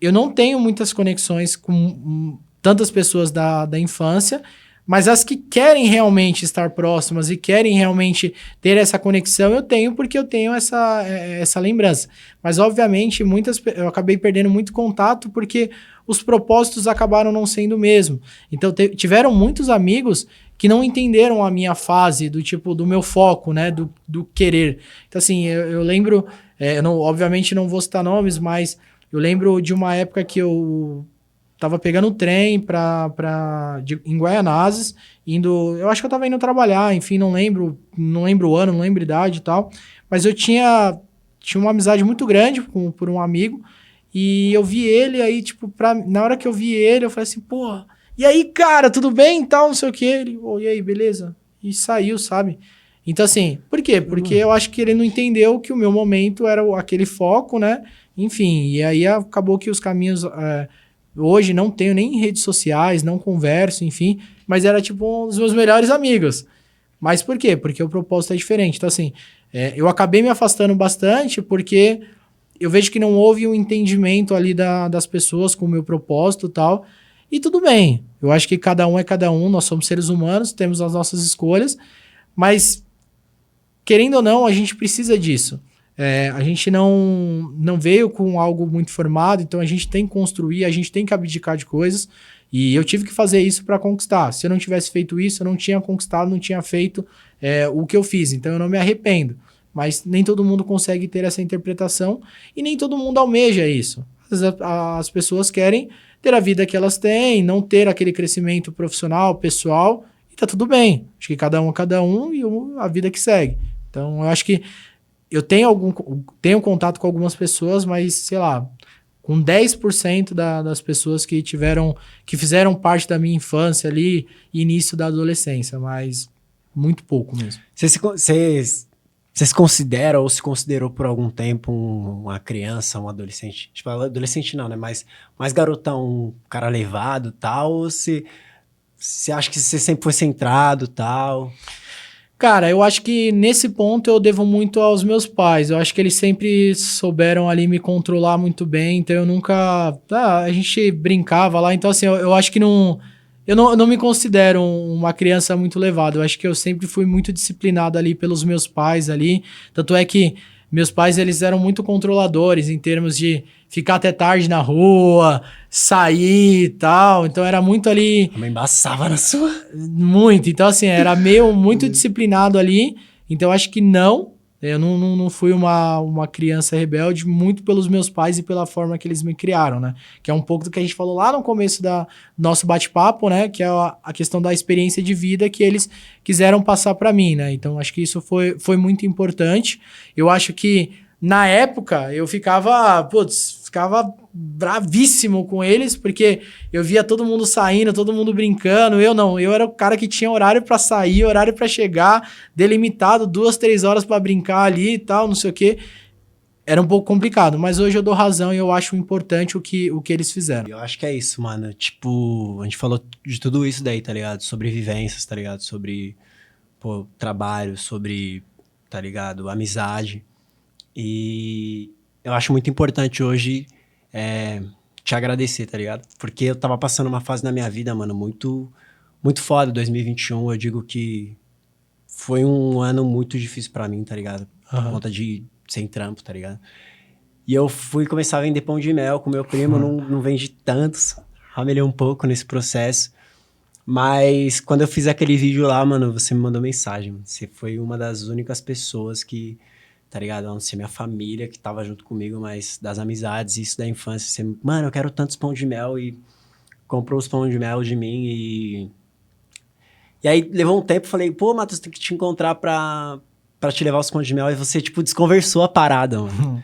eu não tenho muitas conexões com tantas pessoas da infância, mas as que querem realmente estar próximas e querem realmente ter essa conexão, eu tenho, porque eu tenho essa lembrança. Mas, obviamente, eu acabei perdendo muito contato porque os propósitos acabaram não sendo o mesmo. Então, tiveram muitos amigos que não entenderam a minha fase, do tipo, do meu foco, né, do querer. Então, assim, eu lembro, obviamente não vou citar nomes, mas eu lembro de uma época que eu tava pegando o trem em Guaianazes, eu acho que eu tava indo trabalhar, enfim, não lembro o ano, não lembro a idade e tal, mas eu tinha uma amizade muito grande por um amigo, e eu vi ele, aí, tipo, na hora que eu vi ele, eu falei assim, pô, e aí, cara, tudo bem e tal, não sei o que, ele, e aí, beleza? E saiu, sabe? Então, assim, por quê? Porque eu acho que ele não entendeu que o meu momento era aquele foco, né? Enfim, e aí acabou que os caminhos... hoje não tenho nem redes sociais, não converso, enfim, mas era tipo um dos meus melhores amigos. Mas por quê? Porque o propósito é diferente. Então, assim, eu acabei me afastando bastante porque eu vejo que não houve um entendimento ali das pessoas com o meu propósito e tal. E tudo bem. Eu acho que cada um é cada um, nós somos seres humanos, temos as nossas escolhas, mas querendo ou não, a gente precisa disso. A gente não veio com algo muito formado, então a gente tem que construir, a gente tem que abdicar de coisas, e eu tive que fazer isso para conquistar. Se eu não tivesse feito isso, eu não tinha conquistado, não tinha feito o que eu fiz, então eu não me arrependo. Mas nem todo mundo consegue ter essa interpretação e nem todo mundo almeja isso. Às vezes as pessoas querem ter a vida que elas têm, não ter aquele crescimento profissional, pessoal, e tá tudo bem. Acho que cada um e a vida que segue. Então, eu acho que eu tenho contato com algumas pessoas, mas, sei lá, com 10% das pessoas que fizeram parte da minha infância ali, início da adolescência, mas muito pouco mesmo. Você se considera ou se considerou por algum tempo uma criança, um adolescente? Tipo, adolescente não, né? Mas mais garotão, um cara levado e tal? Ou você acha que você sempre foi centrado e tal? Cara, eu acho que nesse ponto eu devo muito aos meus pais. Eu acho que eles sempre souberam ali me controlar muito bem. Então eu nunca... a gente brincava lá. Então assim, eu acho que não... Eu não me considero uma criança muito levada. Eu acho que eu sempre fui muito disciplinado ali pelos meus pais ali. Tanto é que meus pais, eles eram muito controladores em termos de ficar até tarde na rua, sair e tal. Então era muito ali... A mãe embaçava na sua... Muito. Então assim, era muito disciplinado ali. Então eu acho que eu não fui uma criança rebelde muito pelos meus pais e pela forma que eles me criaram, né? Que é um pouco do que a gente falou lá no começo do nosso bate-papo, né? Que é a questão da experiência de vida que eles quiseram passar para mim, né? Então, acho que isso foi muito importante. Eu acho que, na época, eu ficava bravíssimo com eles, porque eu via todo mundo saindo, todo mundo brincando. Eu era o cara que tinha horário para sair, horário para chegar, delimitado, 2, 3 horas para brincar ali e tal, não sei o quê. Era um pouco complicado, mas hoje eu dou razão e eu acho importante o que eles fizeram. Eu acho que é isso, mano. Tipo, a gente falou de tudo isso daí, tá ligado? Sobre vivências, tá ligado? Sobre, trabalho, sobre, tá ligado? Amizade. E eu acho muito importante hoje te agradecer, tá ligado? Porque eu tava passando uma fase na minha vida, mano, muito, muito foda. 2021, eu digo que foi um ano muito difícil pra mim, tá ligado? Por conta de sem trampo, tá ligado? E eu fui começar a vender pão de mel com meu primo, não vendi tantos, ramelei um pouco nesse processo. Mas quando eu fiz aquele vídeo lá, mano, você me mandou mensagem, mano. Você foi uma das únicas pessoas que, tá ligado? A não ser minha família que tava junto comigo, mas das amizades, isso da infância. Você, mano, eu quero tantos pão de mel, e comprou os pão de mel de mim e aí levou um tempo, falei, pô, Matheus, tem que te encontrar pra te levar os pão de mel, e você, tipo, desconversou a parada, mano.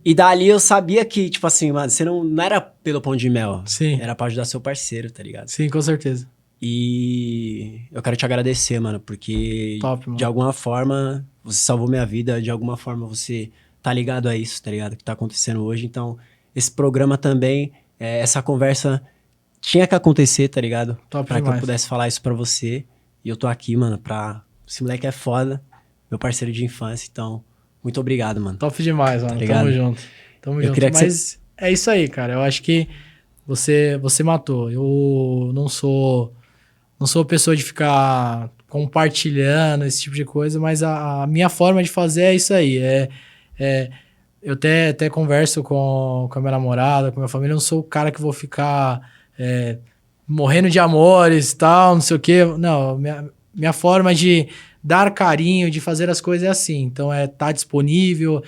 E dali eu sabia que, tipo assim, mano, você não era pelo pão de mel. Sim. Era pra ajudar seu parceiro, tá ligado? Sim, com certeza. E eu quero te agradecer, mano, porque Top, mano. de alguma forma você salvou minha vida, de alguma forma você tá ligado a isso, tá ligado? Que tá acontecendo hoje. Então, esse programa também, essa conversa tinha que acontecer, tá ligado? Top pra demais. que eu pudesse falar isso pra você. E eu tô aqui, mano, esse moleque é foda, meu parceiro de infância, então, muito obrigado, mano. Top demais, mano. Tá Tamo junto. Tamo junto. Queria que Mas é isso aí, cara. Eu acho que você matou. Eu não sou a pessoa de ficar compartilhando esse tipo de coisa, mas a minha forma de fazer é isso aí. Eu até converso com a minha namorada, com a minha família. Eu não sou o cara que vou ficar morrendo de amores e tal, não sei o quê. Não, minha forma de dar carinho, de fazer as coisas é assim. Então, tá disponível,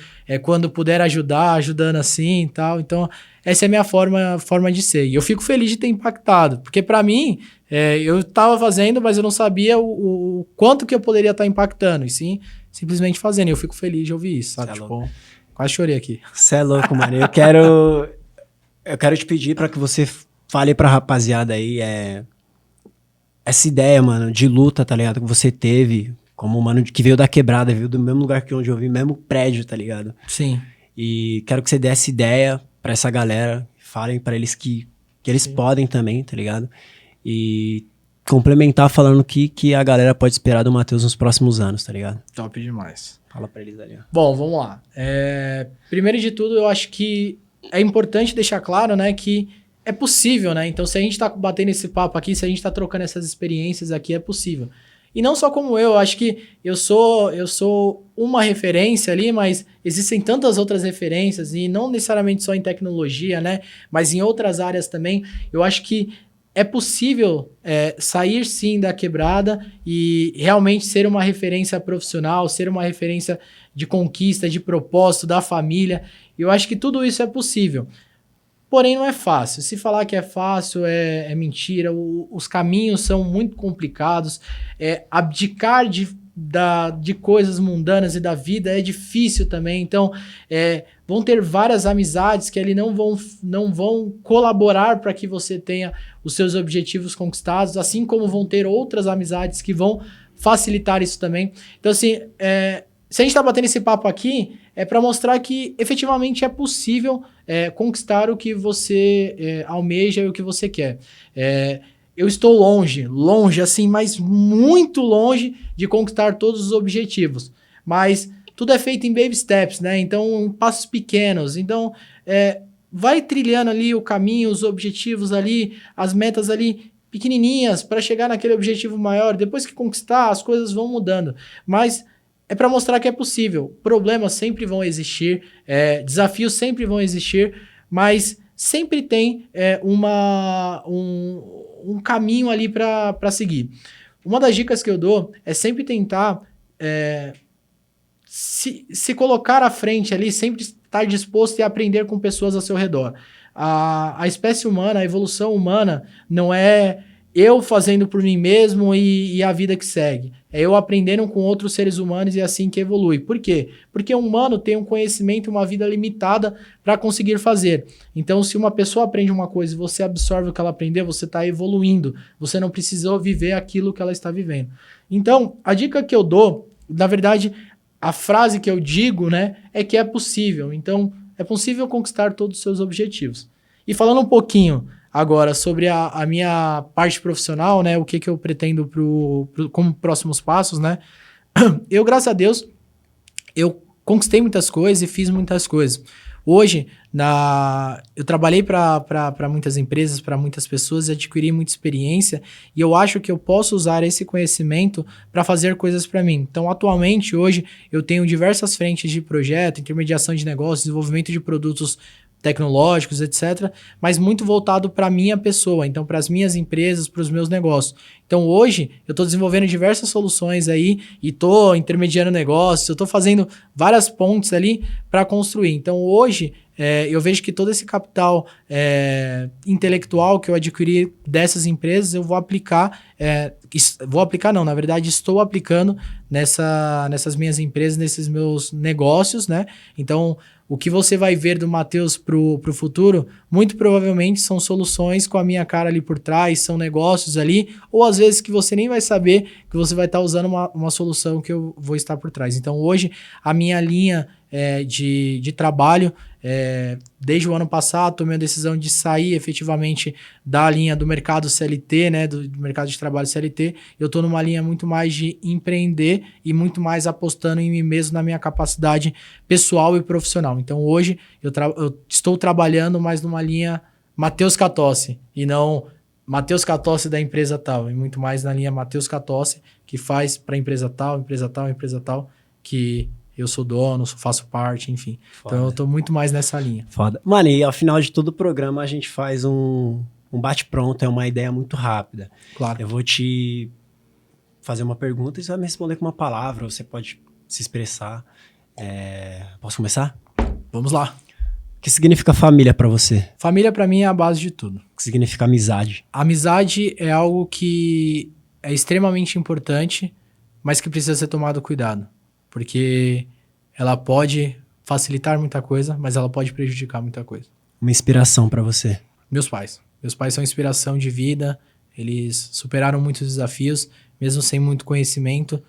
quando puder ajudar, ajudando assim e tal. Então, essa é a minha forma de ser. E eu fico feliz de ter impactado, porque para mim, eu tava fazendo, mas eu não sabia o quanto que eu poderia estar impactando, e sim, simplesmente fazendo. E eu fico feliz de ouvir isso, sabe? Tipo, quase chorei aqui. Você é louco, mano. Eu quero te pedir para que você fale pra rapaziada aí, essa ideia, mano, de luta, tá ligado? Que você teve, como um mano que veio da quebrada, veio do mesmo lugar que onde eu vim, mesmo prédio, tá ligado? Sim. E quero que você dê essa ideia pra essa galera, falem pra eles que eles podem também, tá ligado? E complementar falando que a galera pode esperar do Matheus nos próximos anos, tá ligado? Top demais. Fala pra eles ali, ó. Bom, vamos lá. Primeiro de tudo, eu acho que é importante deixar claro, né, que é possível, né? Então, se a gente tá batendo esse papo aqui, se a gente tá trocando essas experiências aqui, é possível. E não só como eu acho que eu sou uma referência ali, mas existem tantas outras referências, e não necessariamente só em tecnologia, né? Mas em outras áreas também. Eu acho que é possível sair sim da quebrada e realmente ser uma referência profissional, ser uma referência de conquista, de propósito, da família. Eu acho que tudo isso é possível. Porém, não é fácil. Se falar que é fácil é mentira. Os caminhos são muito complicados. Abdicar de coisas mundanas e da vida é difícil também. Então, vão ter várias amizades que ali não vão colaborar para que você tenha os seus objetivos conquistados, assim como vão ter outras amizades que vão facilitar isso também. Então, assim, se a gente está batendo esse papo aqui, é para mostrar que efetivamente é possível conquistar o que você almeja e o que você quer. Eu estou longe assim, mas muito longe de conquistar todos os objetivos. Mas tudo é feito em baby steps, né? Então, passos pequenos. Então, vai trilhando ali o caminho, os objetivos ali, as metas ali pequenininhas para chegar naquele objetivo maior. Depois que conquistar, as coisas vão mudando. Mas é para mostrar que é possível. Problemas sempre vão existir, desafios sempre vão existir, mas sempre tem um caminho ali para seguir. Uma das dicas que eu dou é sempre tentar se colocar à frente ali, sempre estar disposto a aprender com pessoas ao seu redor. A espécie humana, a evolução humana, não é eu fazendo por mim mesmo e a vida que segue. É eu aprendendo com outros seres humanos e assim que evolui. Por quê? Porque um humano tem um conhecimento e uma vida limitada para conseguir fazer. Então, se uma pessoa aprende uma coisa e você absorve o que ela aprendeu, você está evoluindo. Você não precisou viver aquilo que ela está vivendo. Então, a dica que eu dou, na verdade, a frase que eu digo, né, é que é possível. Então, é possível conquistar todos os seus objetivos. E falando um pouquinho agora sobre a minha parte profissional, né, o que eu pretendo como próximos passos, né, eu, graças a Deus, eu conquistei muitas coisas e fiz muitas coisas. Hoje, eu trabalhei para muitas empresas, para muitas pessoas, e adquiri muita experiência, e eu acho que eu posso usar esse conhecimento para fazer coisas para mim. Então, atualmente, hoje, eu tenho diversas frentes de projeto, intermediação de negócios, desenvolvimento de produtos tecnológicos, etc., mas muito voltado para a minha pessoa, então para as minhas empresas, para os meus negócios. Então hoje eu estou desenvolvendo diversas soluções aí e estou intermediando negócios, eu estou fazendo várias pontes ali para construir. Então hoje eu vejo que todo esse capital intelectual que eu adquiri dessas empresas eu vou aplicar, na verdade estou aplicando nessas minhas empresas, nesses meus negócios, né? Então o que você vai ver do Matheus pro futuro, muito provavelmente são soluções com a minha cara ali por trás, são negócios ali, ou às vezes que você nem vai saber que você vai estar usando uma solução que eu vou estar por trás. Então hoje a minha linha de trabalho, desde o ano passado, tomei a decisão de sair efetivamente da linha do mercado CLT, né, do mercado de trabalho CLT. Eu estou numa linha muito mais de empreender e muito mais apostando em mim mesmo, na minha capacidade pessoal e profissional. Então hoje eu estou trabalhando mais numa linha Matheus Catossi e não Matheus Catossi da empresa tal, e muito mais na linha Matheus Catossi, que faz para empresa tal, que eu sou dono, faço parte, enfim. Foda. Então eu tô muito mais nessa linha. Foda. Mano, e ao final de todo o programa a gente faz um bate-pronto, é uma ideia muito rápida. Claro. Eu vou te fazer uma pergunta e você vai me responder com uma palavra, ou você pode se expressar. Posso começar? Vamos lá. O que significa família pra você? Família pra mim é a base de tudo. O que significa amizade? Amizade é algo que é extremamente importante, mas que precisa ser tomado cuidado. Porque ela pode facilitar muita coisa, mas ela pode prejudicar muita coisa. Uma inspiração pra você? Meus pais. Meus pais são inspiração de vida, eles superaram muitos desafios, mesmo sem muito conhecimento,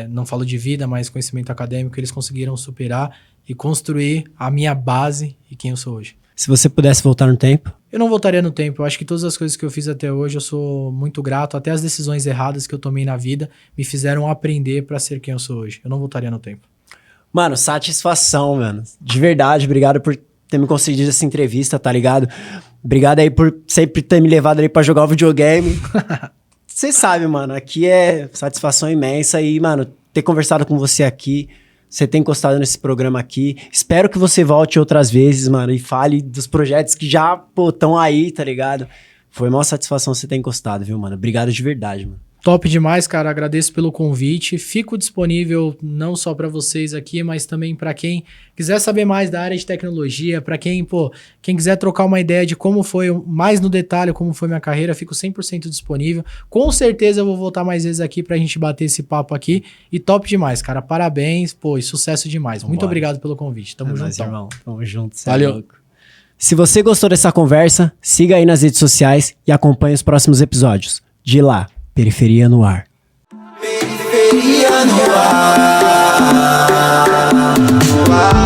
não falo de vida, mas conhecimento acadêmico, eles conseguiram superar e construir a minha base e quem eu sou hoje. Se você pudesse voltar no tempo? Eu não voltaria no tempo. Eu acho que todas as coisas que eu fiz até hoje, eu sou muito grato. Até as decisões erradas que eu tomei na vida me fizeram aprender pra ser quem eu sou hoje. Eu não voltaria no tempo. Mano, satisfação, mano. De verdade, obrigado por ter me concedido essa entrevista, tá ligado? Obrigado aí por sempre ter me levado ali pra jogar o videogame. você sabe, mano, aqui é satisfação imensa e, mano, ter conversado com você aqui, você ter encostado nesse programa aqui. Espero que você volte outras vezes, mano, e fale dos projetos que já, pô, estão aí, tá ligado? Foi uma satisfação você ter encostado, viu, mano? Obrigado de verdade, mano. Top demais, cara. Agradeço pelo convite. Fico disponível não só para vocês aqui, mas também para quem quiser saber mais da área de tecnologia, para quem quiser trocar uma ideia de como foi, mais no detalhe, como foi minha carreira, fico 100% disponível. Com certeza eu vou voltar mais vezes aqui pra gente bater esse papo aqui. E top demais, cara. Parabéns, pô, e sucesso demais. Vambora. Muito obrigado pelo convite. Tamo junto, irmão. Tamo junto. Valeu. É louco. Se você gostou dessa conversa, siga aí nas redes sociais e acompanhe os próximos episódios. De lá, Periferia no Ar. Periferia no ar.